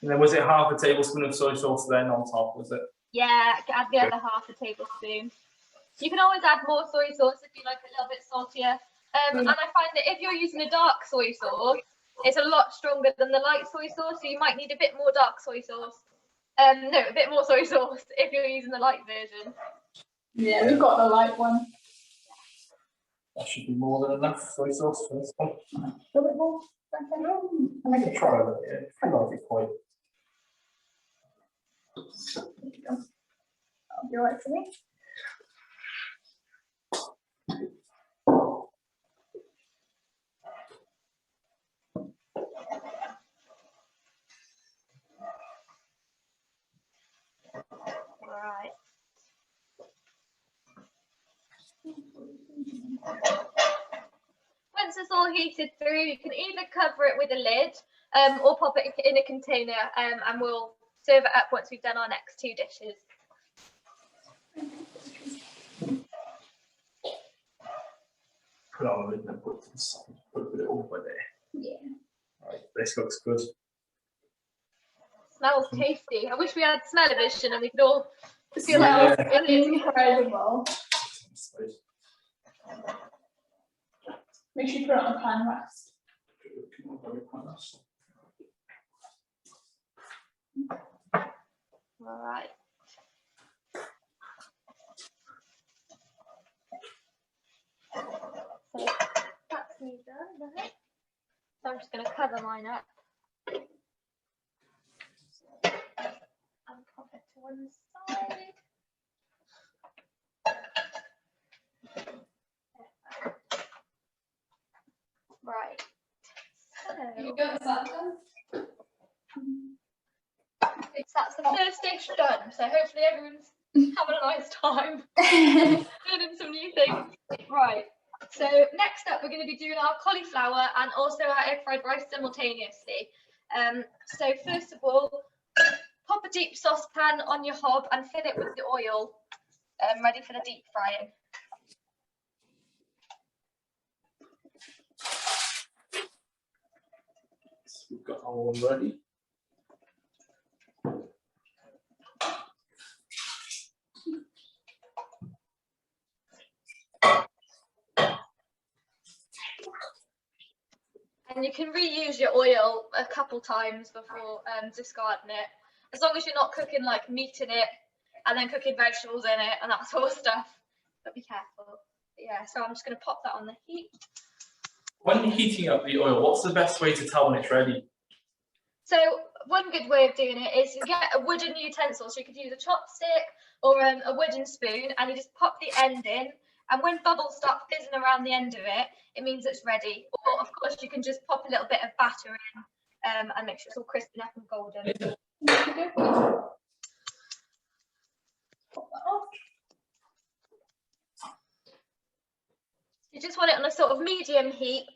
And then was it half a tablespoon of soy sauce then on top, was it? Yeah, add the other half a tablespoon. You can always add more soy sauce if you like it a little bit saltier. And I find that if you're using a dark soy sauce, it's a lot stronger than the light soy sauce, so you might need a bit more dark soy sauce. No, a bit more soy sauce if you're using the light version. Yeah, we've got the light one. That should be more than enough soy sauce for this one. A little bit more. I can try a little bit. I like it quite. That'll be alright for me. Right. Once it's all heated through, you can either cover it with a lid or pop it in a container, and we'll serve it up once we've done our next two dishes. Put on a lid and put it to the side. Put it over there. Yeah. Right, this looks good. Smells tasty. I wish we had smell-o-vision and we could all feel Yeah. like It is incredible. Make sure you put it on pan rest. all right. So that's me done. Right? So I'm just going to cover mine up and pop it to one side. Right. There you So go, is that done? that's the first dish done. So hopefully everyone's having a nice time learning some new things. Right. So next up, we're going to be doing our cauliflower and also our egg fried rice simultaneously. So first of all, pop a deep saucepan on your hob and fill it with the oil, ready for the deep frying. We've got our one ready. And you can reuse your oil a couple times before discarding it, as long as you're not cooking like meat in it and then cooking vegetables in it and that sort of stuff. But be careful. But yeah, so I'm just going to pop that on the heat. When you're heating up the oil, what's the best way to tell when it's ready? So one good way of doing it is you get a wooden utensil, so you could use a chopstick or a wooden spoon, and you just pop the end in, and when bubbles start fizzing around the end of it, it means it's ready. Or of course you can just pop a little bit of batter in and make sure it's all crispy up and golden. Pop that off. You just want it on a sort of medium heat,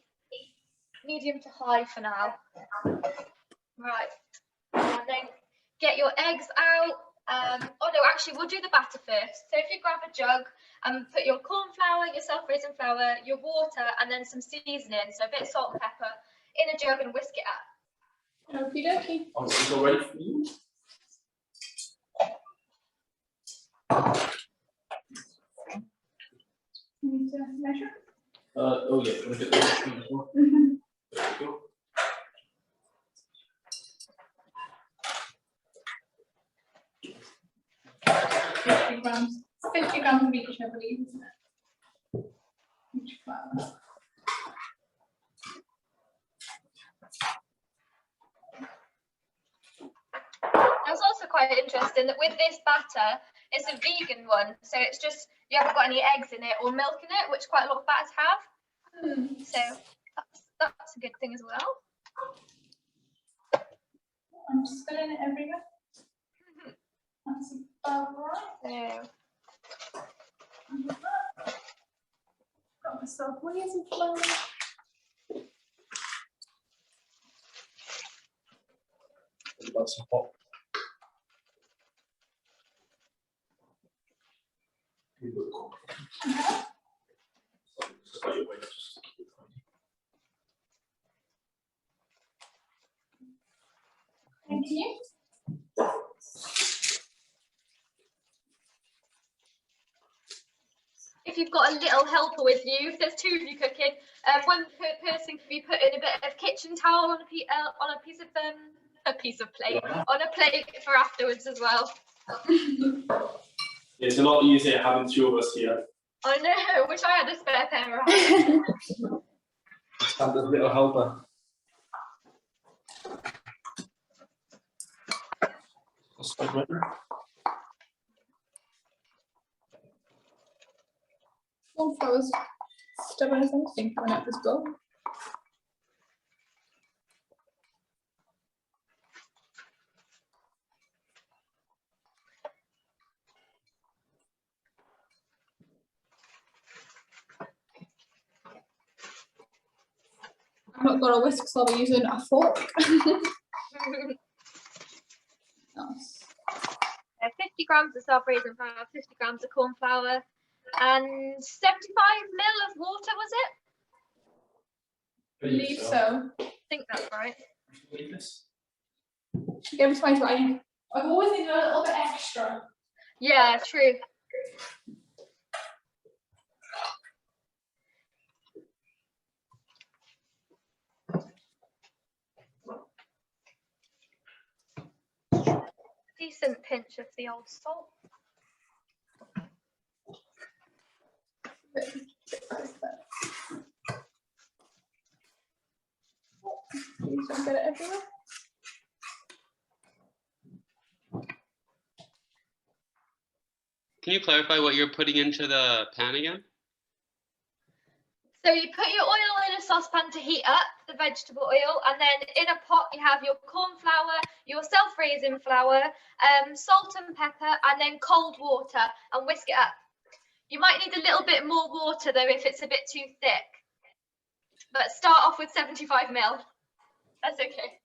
medium to high for now. Right, and then get your eggs out. Oh no, actually we'll do the batter first. So if you grab a jug and put your corn flour, your self-raising flour, your water, and then some seasoning, so a bit of salt and pepper, in a jug and whisk it up. Okie dokie. Oh, it's all ready for you. Need to measure? Oh yeah, we'll get this as well. Mhm. There we go. 50 grams. 50 grams of each, I believe, isn't it? Each flour. That's also quite interesting that with this batter, it's a vegan one, so it's just you haven't got any eggs in it or milk in it, which quite a lot of batters have. So that's a good thing as well. I'm just filling it everywhere. That's about right. So Got myself one of flour. Got some hot. Thank you. if you've got a little helper with you, if there's two of you cooking, one person can be putting a bit of kitchen towel on a piece of plate, on a plate for afterwards as well. It's a lot easier having two of us here. I know, wish I had a spare pair of hands. Standard little helper. Cauliflower's stubborn as anything coming out this bowl. I've not got a whisk, so I'll be using a fork. Nice. 50 grams of self-raising flour, 50 grams of corn flour, and 75 ml of water, was it? I believe so. I think that's right. Give me my right. I've always needed a little bit extra. Yeah, true. Decent pinch of the old salt. Please don't get it everywhere. Can you clarify what you're putting into the pan again? So you put your oil in a saucepan to heat up the vegetable oil, and then in a pot you have your corn flour, your self-raising flour, salt and pepper, and then cold water, and whisk it up. You might need a little bit more water though if it's a bit too thick, but start off with 75 ml. That's okay.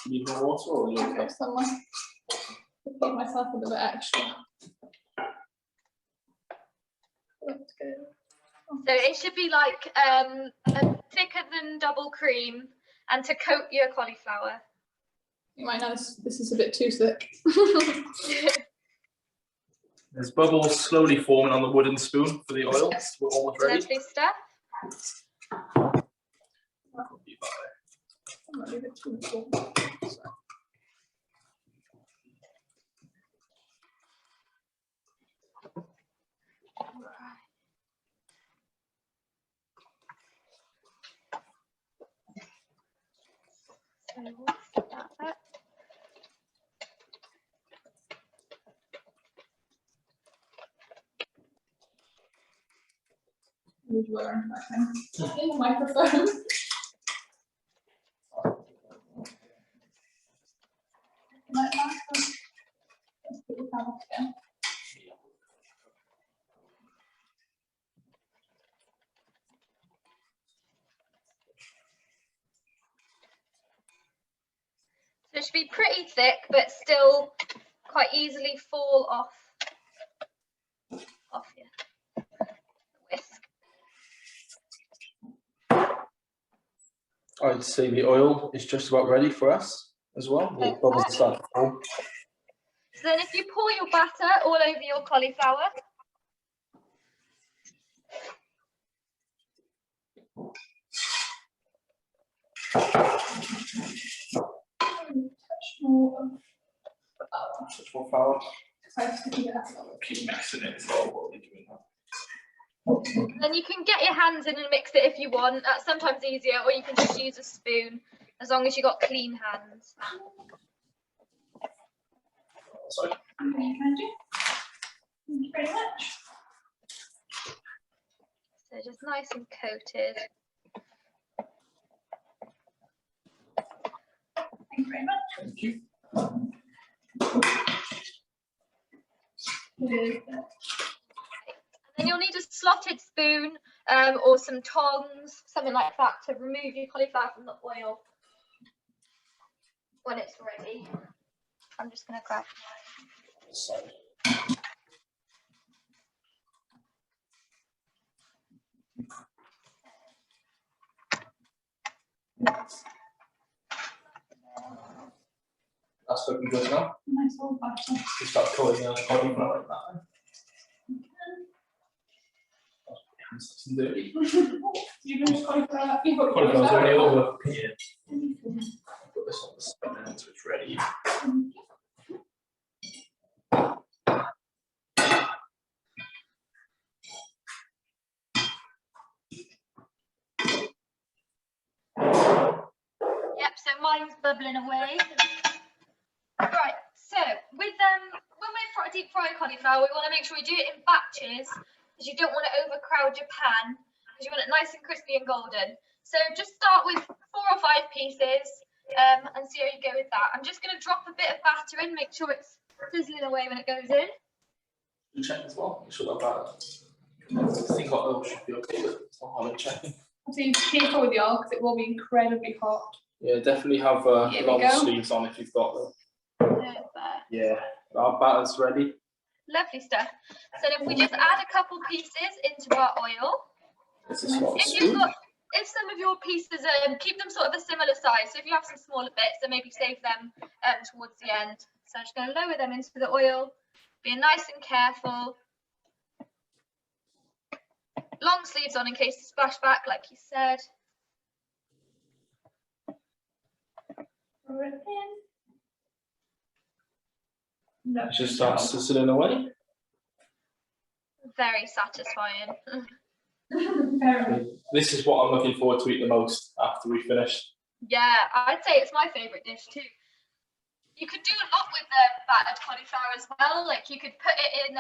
Need more water or I've got somewhere. I'll give myself a little bit extra. That's good. So it should be like thicker than double cream, and to coat your cauliflower. You might know this is a bit too thick. There's bubbles slowly forming on the wooden spoon for the oil. We're almost ready. Lovely stuff. I'm not leaving it too full. So we'll skip that bit. Use wearing that thing in the microphone. Like that. Let's put the camera again. So it should be pretty thick, but still quite easily fall off your whisk. I'd say the oil is just about ready for us as well. The bubbles start to form. So then if you pour your batter all over your cauliflower, Touch more of flour. Touch more flour. Keep mixing it as well while you're doing that. then you can get your hands in and mix it if you want. That's sometimes easier, or you can just use a spoon, as long as you've got clean hands. Sorry. Thank you very much. So just nice and coated. Thank you very much. Thank you. Then you'll need a slotted spoon or some tongs, something like that, to remove your cauliflower from the oil when it's ready. I'm just going to grab. Sorry. That's looking good now. Nice old batter. You start coating the cauliflower like that. Hands nice and dirty. You can just cauliflower. You've got Cauliflower's already over here. Mm-hmm. Put this on the spoon so it's ready. wine's bubbling away. Right, so with when we deep fry cauliflower, we want to make sure we do it in batches because you don't want to overcrowd your pan because you want it nice and crispy and golden. So just start with 4 or 5 pieces and see how you go with that. I'm just going to drop a bit of batter in, make sure it's sizzling away when it goes in. You check as well. Make sure that I think our oil should be okay, but I'll have a check. So you careful with the oil because it will be incredibly hot. Yeah, definitely have long sleeves on if you've got them. Perfect. Yeah, our batter's ready. Lovely stuff. So if we just add a couple pieces into our oil, if some of your pieces, keep them sort of a similar size. So if you have some smaller bits, then maybe save them towards the end. So I'm just going to lower them into the oil, being nice and careful. Long sleeves on in case of splashback, like you said. Pour it in. It just starts sizzling away. Very satisfying. Very. This is what I'm looking forward to eat the most after we finish. Yeah, I'd say it's my favourite dish too. You could do a lot with the battered cauliflower as well. Like you could put it in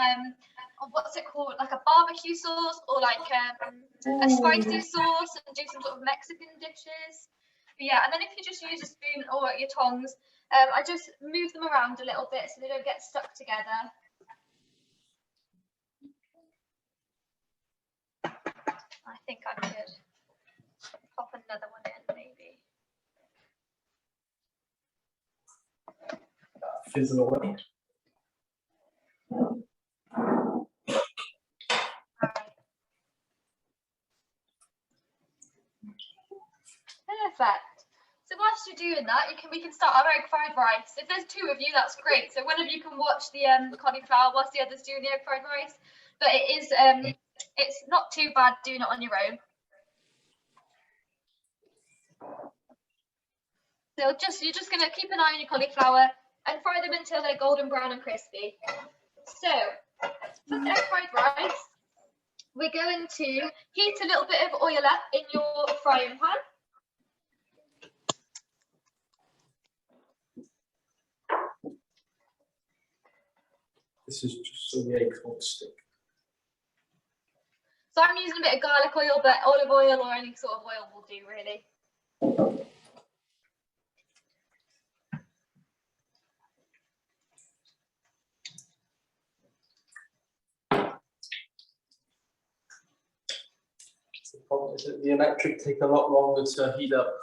what's it called, like a barbecue sauce or like a spicy sauce and do some sort of Mexican dishes. But yeah, and then if you just use a spoon or your tongs, I just move them around a little bit so they don't get stuck together. I think I could pop another one in maybe. Fizzle away. Perfect. So whilst you're doing that, we can start our egg fried rice. If there's 2 of you, that's great. So one of you can watch the cauliflower whilst the other's doing the egg fried rice. But it is it's not too bad doing it on your own. So you're just gonna keep an eye on your cauliflower and fry them until they're golden brown and crispy. So for the egg fried rice, we're going to heat a little bit of oil up in your frying pan. This is just so the eggs won't stick. So I'm using a bit of garlic oil, but olive oil or any sort of oil will do really. The problem is that the electric take a lot longer to heat up.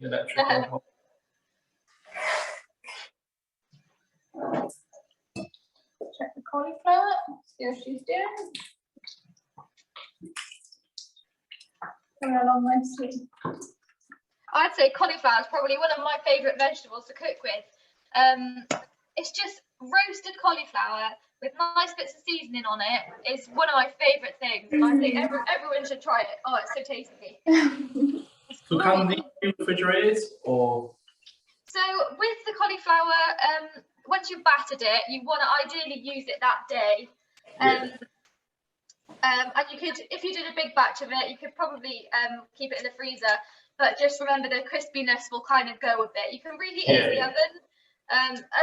The electric one. Check the cauliflower. See what she's doing. Coming along nicely. I'd say cauliflower is probably one of my favourite vegetables to cook with. It's just roasted cauliflower with nice bits of seasoning on it is one of my favourite things. And I think everyone should try it. Oh, it's so tasty. So can these be refrigerated or? So with the cauliflower, once you've battered it, you want to ideally use it that day. And you could, if you did a big batch of it, you could probably keep it in the freezer. But just remember the crispiness will kind of go a bit. You can reheat it in the oven.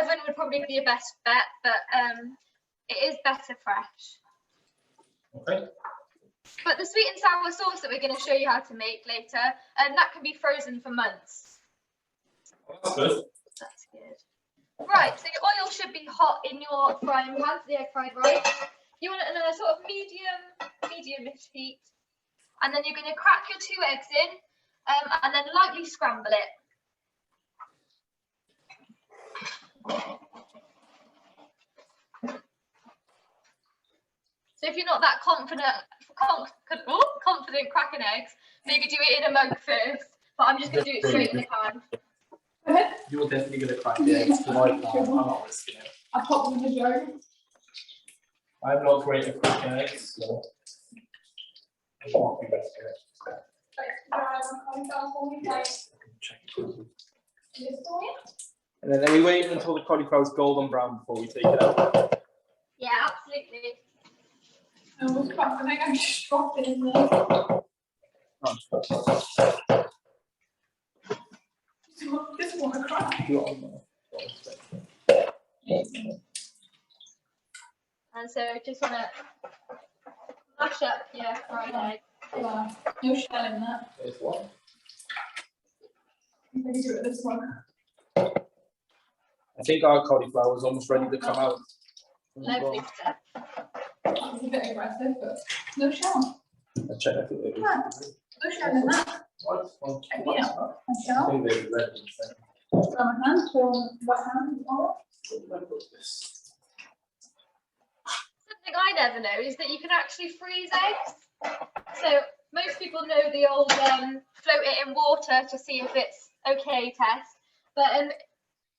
Oven would probably be your best bet, but it is better fresh. Okay. But the sweet and sour sauce that we're going to show you how to make later, that can be frozen for months. That's good. That's good. Right, so your oil should be hot in your frying pan for the egg fried rice. You want it in a sort of medium-ish heat. And then you're going to crack your 2 eggs in and then lightly scramble it. So if you're not that confident cracking eggs, maybe do it in a mug first. But I'm just going to do it straight in the pan. You're definitely going to crack the eggs tonight. I'm not risking it. I pop them in the jar. I'm not great at cracking eggs, so I won't be risking it. Check it. And then are we waiting until the cauliflower's golden brown before we take it out? Yeah, absolutely. I think I just dropped it in there. Just want to cry. And so just want to mash up your fried egg. Wow. No shell in that. There's one. I'm going to do it this one. I think our cauliflower is almost ready to come out. Lovely stuff. It's a bit aggressive, but no shell. I'll check if it is. No shell in that. Check me out. No shell. From a hand to what hand? Something I never know is that you can actually freeze eggs. So most people know the old float it in water to see if it's okay test. But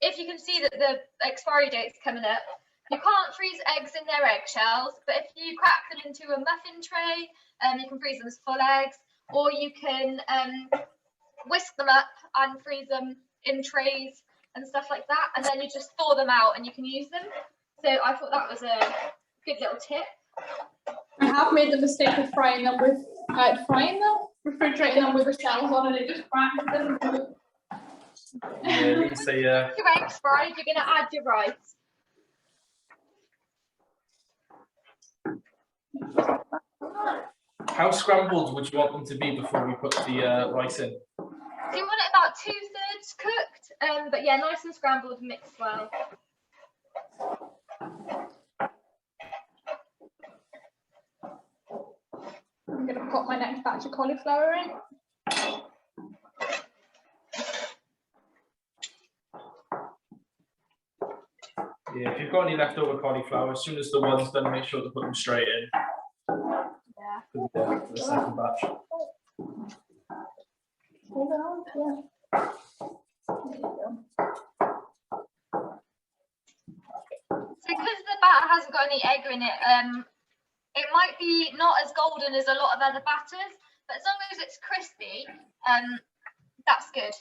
if you can see that the expiry date's coming up, you can't freeze eggs in their eggshells. But if you crack them into a muffin tray, you can freeze them as full eggs, or you can whisk them up and freeze them in trays and stuff like that. And then you just thaw them out and you can use them. So I thought that was a good little tip. I have made the mistake of frying them with refrigerating them with the shells on, and it just cracks them. Yeah, you say, Your eggs fried, you're going to add your rice. how scrambled would you want them to be before we put the rice in? So you want it about 2/3 cooked, but yeah, nice and scrambled, mixed well. I'm going to put my next batch of cauliflower in. Yeah, if you've got any leftover cauliflower, as soon as the one's done, make sure to put them straight in. Yeah. For the second batch. Hold on, yeah. There you go. So because the batter hasn't got any egg in it, it might be not as golden as a lot of other batters, but as long as it's crispy, that's good.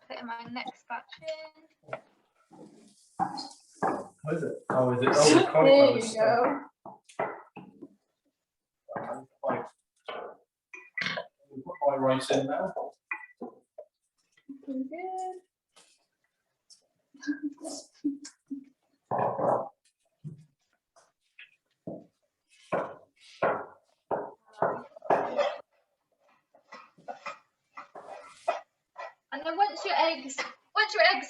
Put in my next batch in. What is it? Oh, is it? Oh, the There cauliflower. you go. Put my rice in now. Pretty good. And then once your eggs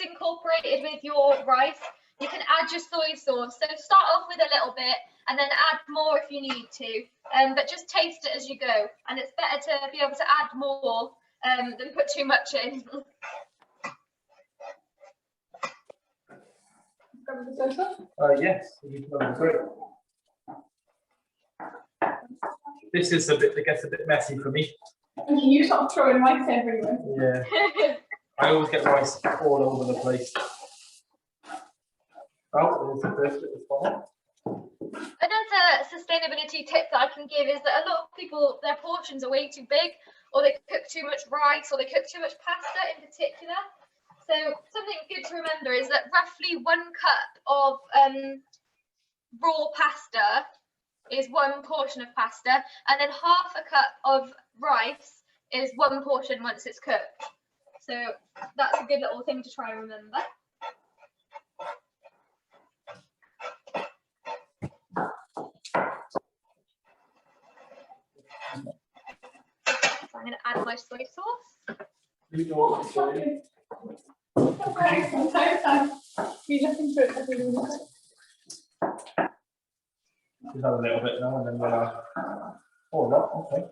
incorporated with your rice, you can add your soy sauce. So start off with a little bit and then add more if you need to. But just taste it as you go. And it's better to be able to add more than put too much in. Yes, great. This is a bit that gets a bit messy for me. And you start throwing rice everywhere. Yeah. I always get rice all over the place. Oh, there's the first bit as well. Another sustainability tip that I can give is that a lot of people, their portions are way too big, or they cook too much rice, or they cook too much pasta in particular. So something good to remember is that roughly 1 cup of raw pasta is 1 portion of pasta, and then half a cup of rice is 1 portion once it's cooked. So that's a good little thing to try and remember. So I'm going to add my soy sauce. Just Just have a little bit now and then we'll have. Oh, that, okay.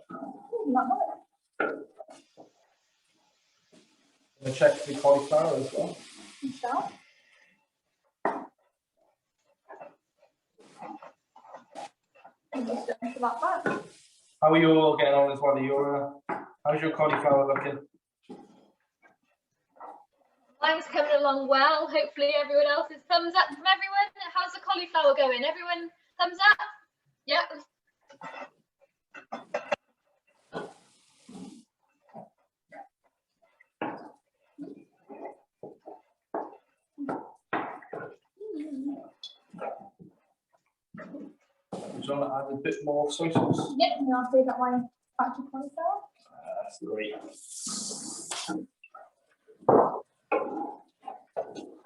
We'll check the cauliflower as well. How are you all getting on as well? How's your cauliflower looking? Mine's coming along well. Hopefully everyone else's thumbs up from everyone. How's the cauliflower going? Everyone thumbs up? Yep. do you want to add a bit more soy sauce? Yep, and I'll take out my battered cauliflower. That's great.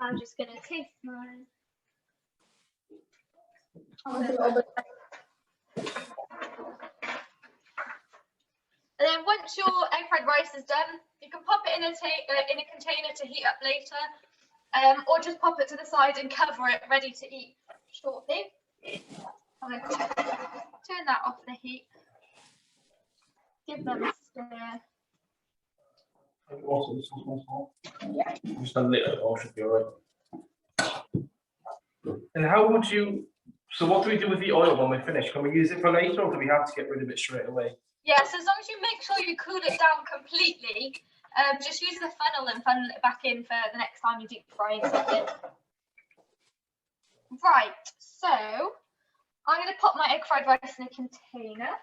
I'm just gonna taste mine. I'll make a little bit. And then once your egg fried rice is done, you can pop it in a container to heat up later, or just pop it to the side and cover it, ready to eat shortly. I'm going to turn that off the heat. Give them a stir. Also, this is small. Yeah. Just a little, all should be alright. And how would you? So what do we do with the oil when we're finished? Can we use it for later, or do we have to get rid of it straight away? Yes, as long as you make sure you cool it down completely, just use the funnel and funnel it back in for the next time you deep frying something. Right, so I'm going to pop my egg fried rice in a container.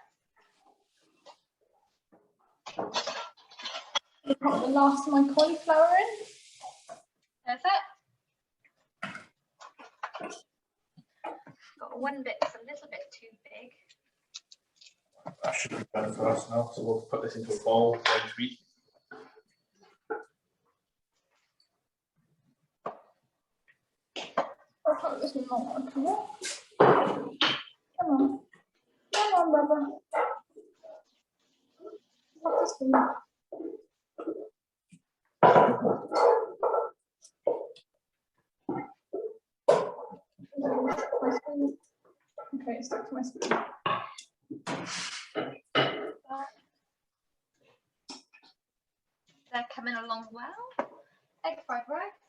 I'll put the last of my cauliflower in. That's it. Got one bit that's a little bit too big. That should be done for us now. So we'll put this into a bowl ready to eat. I hope this is not working. Come on. Come on, Bubba. What's this for? Okay, it's stuck to my spoon. They're coming along well. Egg fried rice.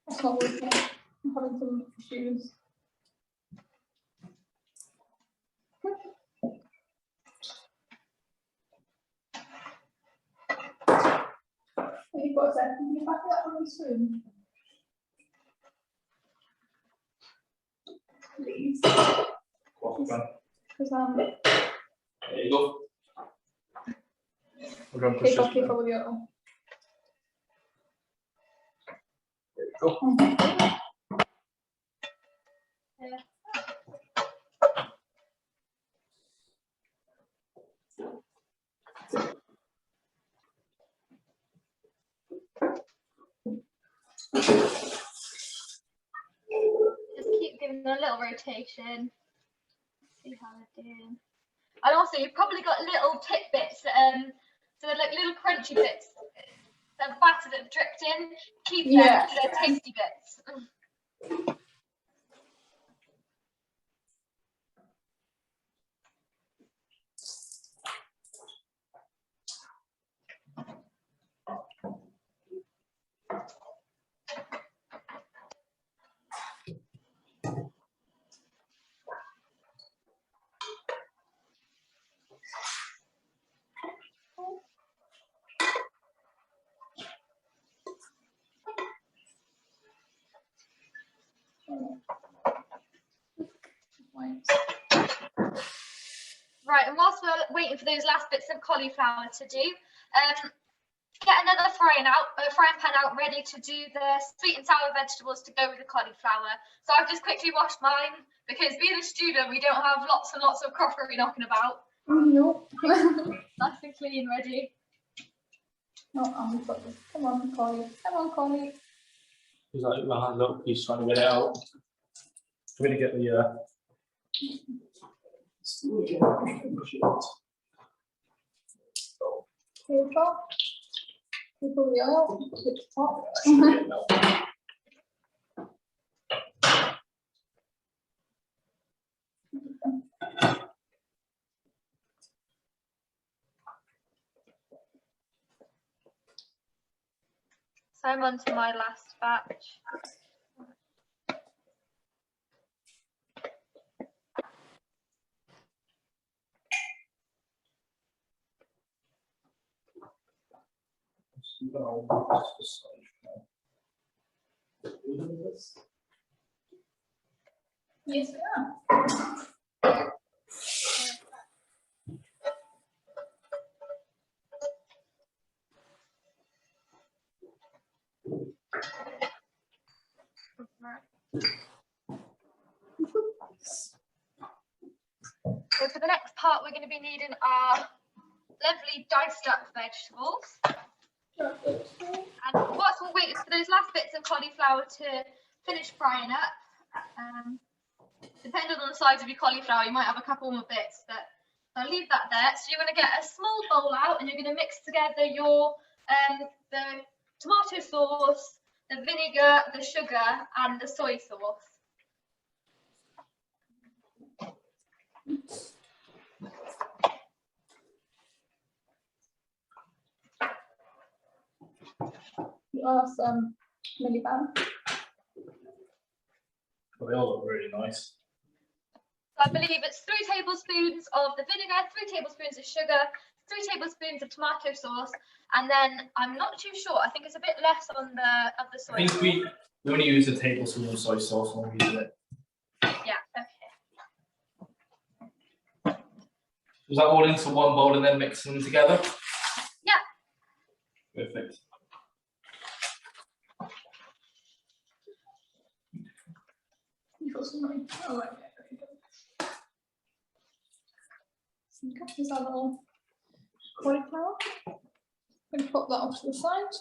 That's not working. I'm having some issues. You've got a second. Can you back it up on the spoon? Please. Well done. Because There you go. We're going to push keep this. up with the oil. There you go. Yeah. Just keep giving them a little rotation. See how they're doing. And also, you've probably got little tidbits, so they're like little crunchy bits, the batter that have dripped in. Keep them, Yeah. they're tasty bits. Right, and whilst we're waiting for those last bits of cauliflower to do, get another frying pan out ready to do the sweet and sour vegetables to go with the cauliflower. So I've just quickly washed mine because being a student, we don't have lots and lots of crockery knocking about. No. Nice and clean, ready. No, I'm got this. Come on, Collie. Come on, Collie. He's like behind little piece trying to get it out. I'm going to get the Paper. Paper the oil. Hit the top. So I'm on to my last batch. Yes, yeah. So for the next part, we're going to be needing our lovely diced up vegetables. And whilst we're waiting for those last bits of cauliflower to finish frying up, depending on the size of your cauliflower, you might have a couple more bits, but I'll leave that there. So you're going to get a small bowl out and you're going to mix together your the tomato sauce, the vinegar, the sugar, and the soy sauce. You are some milliban. Well, they all look really nice. So I believe it's 3 tablespoons of the vinegar, 3 tablespoons of sugar, 3 tablespoons of tomato sauce, and then I'm not too sure. I think it's a bit less on the soy I think sauce. we only use a tablespoon of soy sauce when we use it. Yeah, okay. Was that all into one bowl and then mixing them together? Yeah. Perfect. You've got some money. Oh, right. Yeah, some cutters, our little cauliflower. I'm going to pop that off to the side.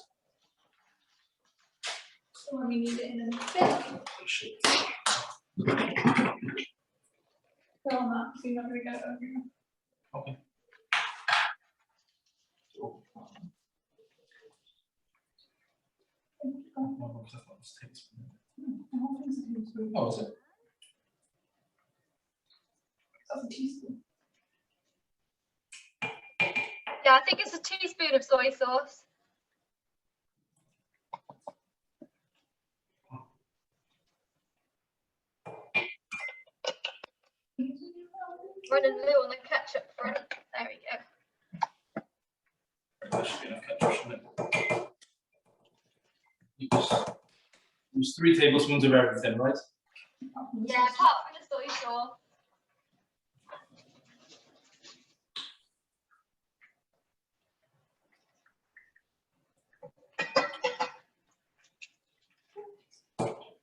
So when we need it in a bit. Go on that, so you're not going to get it over here. Okay. Oh, is it? That's a teaspoon. Yeah, I think it's a teaspoon of soy sauce. Running low on the ketchup front. There we go. That should be enough ketchup, shouldn't it? Use 3 tablespoons of everything, right? Yeah, apart from the soy sauce.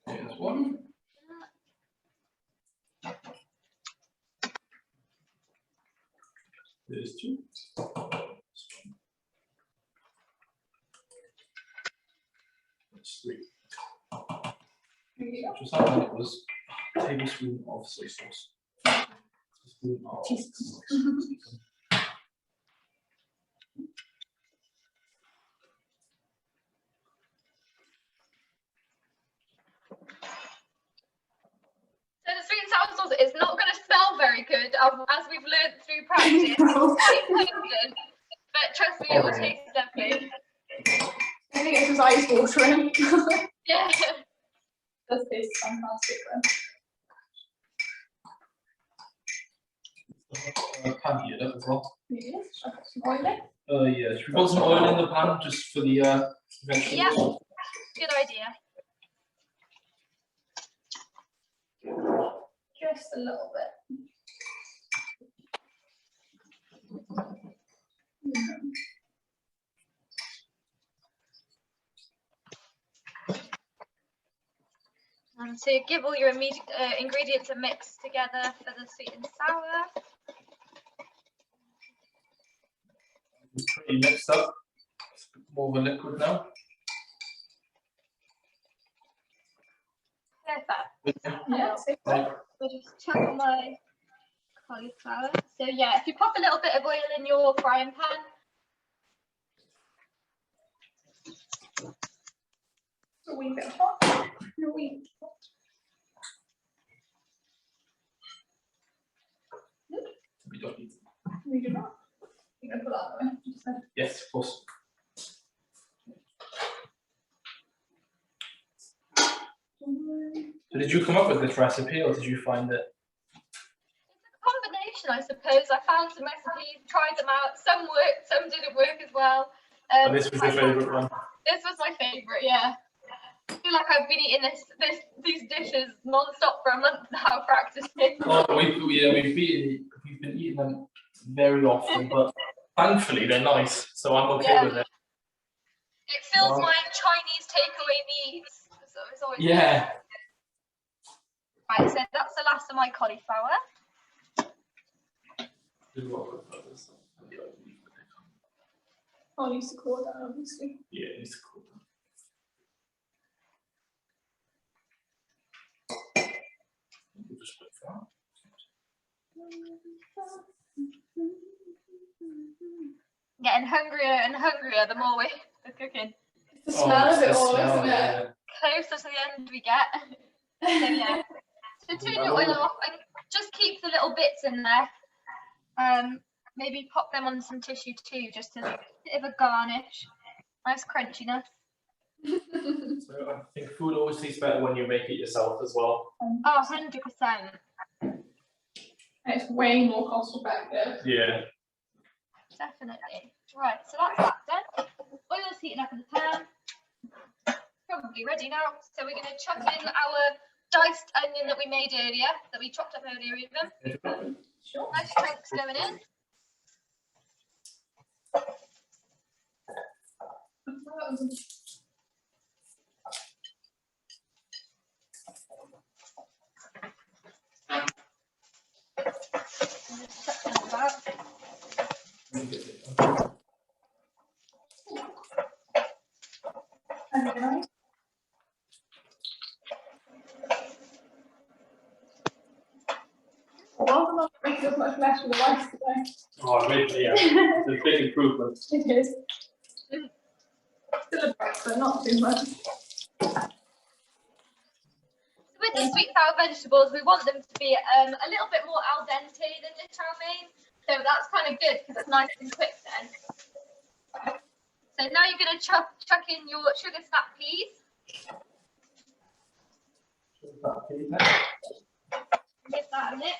Here's 1. There's 2. That's 3. There you go. Just like that, it was a tablespoon of soy sauce. Teaspoon of Teaspoon. So the sweet and sour sauce is not going to smell very good, as we've learned through practice. It's potent, but trust me, it will taste lovely. I think it's just ice watering. Yeah. It does taste fantastic though. Pan heated up as well. Yes, I've got some oil in. Yeah, should we put some oil in the pan just for the vegetables? Yeah, good idea. Just a little bit. And to give all your ingredients a mix together for the sweet and sour. It's pretty mixed up. It's more of a liquid now. Perfect. Yeah, Right. We'll just chuck on my cauliflower. So yeah, if you pop a little bit of oil in your frying pan. a wee bit hot. A wee bit hot. We don't need. We do not. You can put that away. Yes, of course. So did you come up with this recipe or did you find it? It's a combination, I suppose. I found some recipes, tried them out. Some worked, some didn't work as well. And this was your favourite one? This was my favourite, yeah. I feel like I've been eating these dishes non-stop for a month now, practicing. Oh, we've been eating them very often, but thankfully they're nice, so I'm okay with it. It fills my Chinese takeaway needs. So it's always Yeah. Right, so that's the last of my cauliflower. Do what with others. I'll use the core down, obviously. Yeah, it's cool. We'll just put that. Getting hungrier and hungrier the more we're cooking. The smell of it all, isn't it? Yeah. Closer to the end we get. So yeah. So turn your oil off and just keep the little bits in there. Maybe pop them on some tissue too, just as a bit of a garnish. Nice crunchiness. So I think food always tastes better when you make it yourself as well. Oh, 100%. And it's way more cost effective. Yeah. Definitely. Right, so that's that done. Oil's heating up in the pan. Probably ready now. So we're going to chuck in our diced onion that we made earlier, that we chopped up earlier even. Sure. Nice chunks going in. And just chuck them about. Okay. Well, I'm not making as much less for the rice today. Oh, really? Yeah. It's a big improvement. It is. Still a bit, but not too much. With the sweet sour vegetables, we want them to be a little bit more al dente than the chow mein. So that's kind of good because it's nice and quick then. So now you're going to chuck in your sugar snap peas. Give that a mix.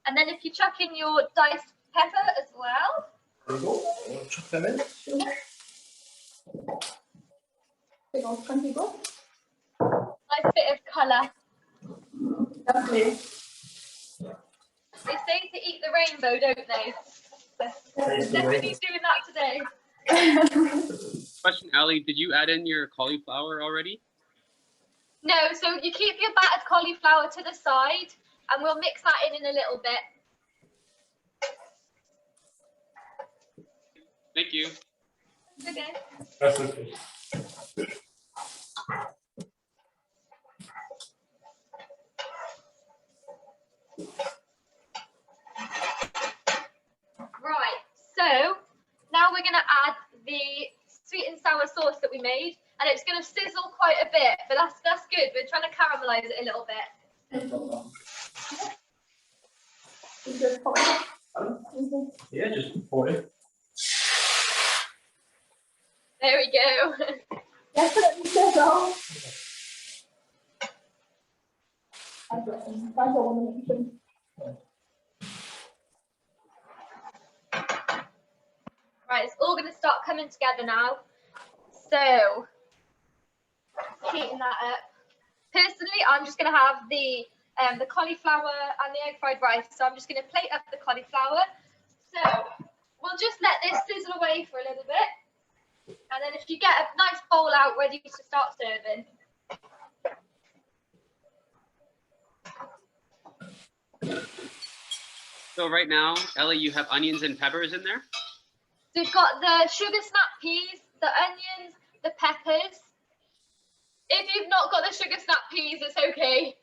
And then if you chuck in your diced pepper as well. There you go. We'll chuck them in. Big old crunchy ball. Nice bit of colour. Lovely. They say to eat the rainbow, don't they? We're definitely doing that today. Question, Ali, did you add in your cauliflower already? No, so you keep your battered cauliflower to the side and we'll mix that in a little bit. Thank you. Okay. That's okay. Right, so now we're going to add the sweet and sour sauce that we made, and it's going to sizzle quite a bit, but that's good. We're trying to caramelize it a little bit. Yeah, just pour it. There we go. Definitely sizzle. Right, it's all going to start coming together now. So, heating that up. Personally, I'm just going to have the cauliflower and the egg fried rice. So I'm just going to plate up the cauliflower. So we'll just let this sizzle away for a little bit. And then if you get a nice bowl out ready to start serving. So right now, Ellie, you have onions and peppers in there? So we've got the sugar snap peas, the onions, the peppers. If you've not got the sugar snap peas, it's okay.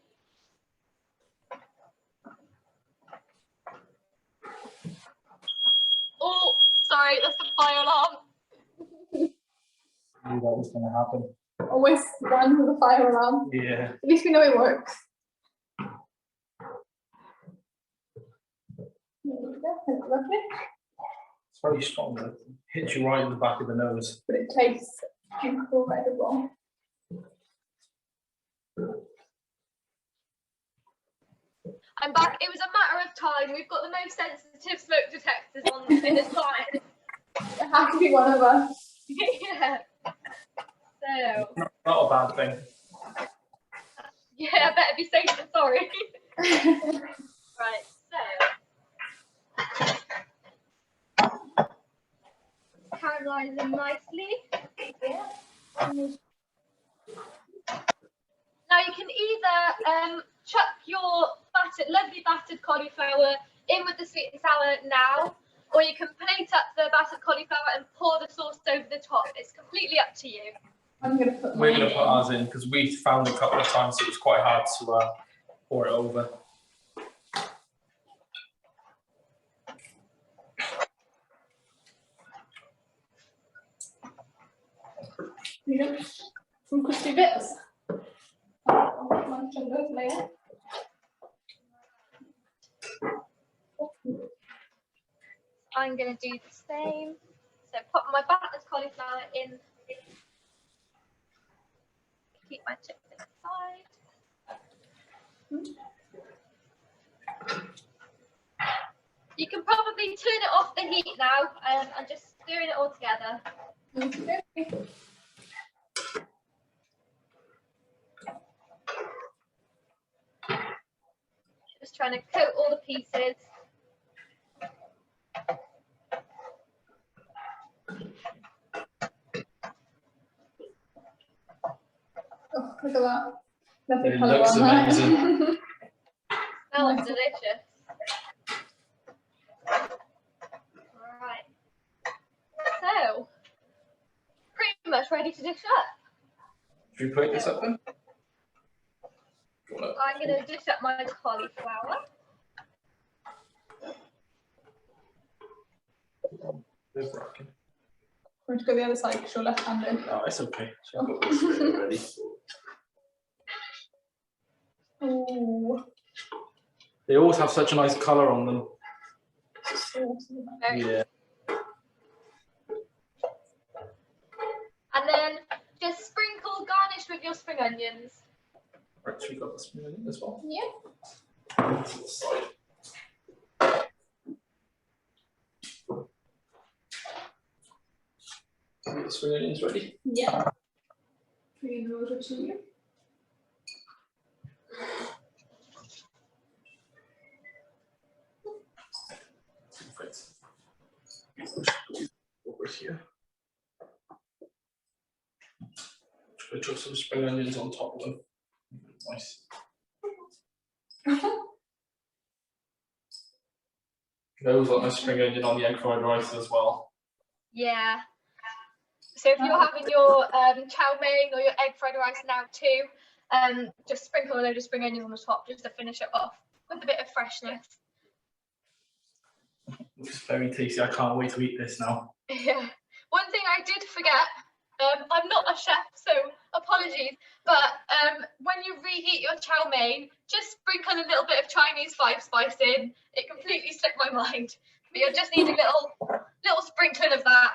Oh, sorry, that's the fire alarm. I knew that was going to happen. Always run with the fire alarm. Yeah. At least we know it works. Lovely. It's very strong. It hits you right in the back of the nose. But it tastes incredible. I'm back. It was a matter of time. We've got the most sensitive smoke detectors on in this client. It has to be one of us. Yeah. So. Not a bad thing. Yeah, I better be safe than sorry. Right. So. Caramelise them nicely. Yeah. Now you can either chuck your lovely battered cauliflower in with the sweet and sour now, or you can plate up the battered cauliflower and pour the sauce over the top. It's completely up to you. I'm going to put We're mine going to put in. ours in because we found a couple of times it was quite hard to pour it over. You know, some crispy bits. One sugar layer. I'm going to do the same. So pop my battered cauliflower in. Keep my chips inside. You can probably turn it off the heat now and just stirring it all together. Okay. Just trying to coat all the pieces. Oh, look at that. Lovely It colour looks on that. amazing. Smells Nice. delicious. Right. So, pretty much ready to dish up. Should we plate this up then? I'm going to dish up my cauliflower. Nerve-wracking. We're going to go the other side because you're left-handed. No, it's okay. I've got this ready. Ooh. They always have such a nice colour on them. Very Yeah. And then just sprinkle, garnish with your spring onions. Right, so we got the spring onion as well. Yeah. To the side. Get the spring onions ready. Yeah. Bring it over to you. Perfect. Over here. Should I chuck some spring onions on top of them? Nice. Those like my spring onion on the egg fried rice as well. Yeah. So if you're having your chow mein or your egg fried rice now too, just sprinkle a load of spring onions on the top just to finish it off with a bit of freshness. Looks very tasty. I can't wait to eat this now. Yeah. One thing I did forget, I'm not a chef, so apologies, but when you reheat your chow mein, just sprinkle a little bit of Chinese 5-spice in. It completely slipped my mind. But you'll just need a little sprinkling of that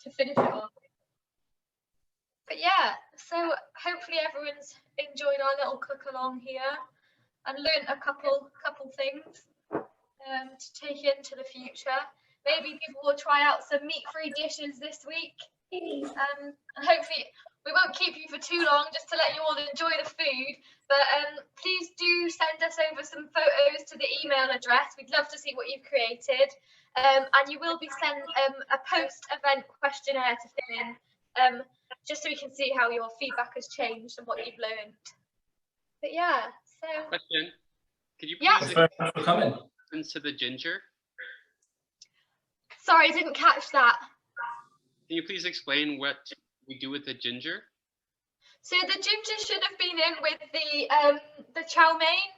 to finish it off. But yeah, so hopefully everyone's enjoyed our little cook along here and learnt a couple things to take into the future. Maybe people will try out some meat-free dishes this week. And hopefully we won't keep you for too long, just to let you all enjoy the food. But please do send us over some photos to the email address. We'd love to see what you've created. And you will be sent a post-event questionnaire to fill in, just so we can see how your feedback has changed and what you've learned. But yeah, so. Question. Could you Yeah. please Thanks very much for coming. into the ginger? Sorry, I didn't catch that. Can you please explain what we do with the ginger? So the ginger should have been in with the chow mein,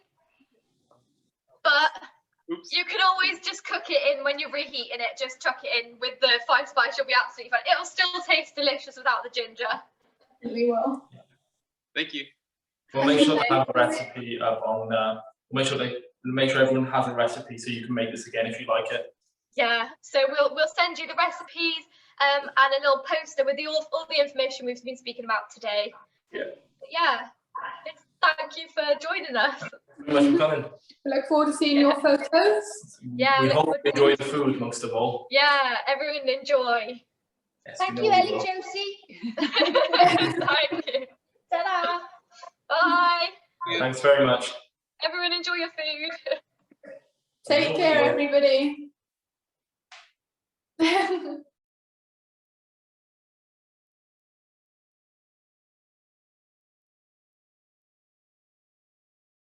but Oops. you can always just cook it in when you're reheating it. Just chuck it in with the 5-spice. You'll be absolutely fine. It'll still taste delicious without the ginger. Really well. Thank you. We'll make sure to have a recipe up on. Make sure everyone has a recipe so you can make this again if you like it. Yeah. So we'll send you the recipes and a little poster with all the information we've been speaking about today. Yeah. But yeah, it's thank you for joining us. Very much for coming. We look forward to seeing your photos. Yeah, We look hope forward you to- enjoy the food most of all. Yeah, everyone enjoy. Yes, Thank we you, know we Ellie will. Josie. Thank you. Ta-da. Bye. Thanks very much. Everyone enjoy your food. Take care, everybody.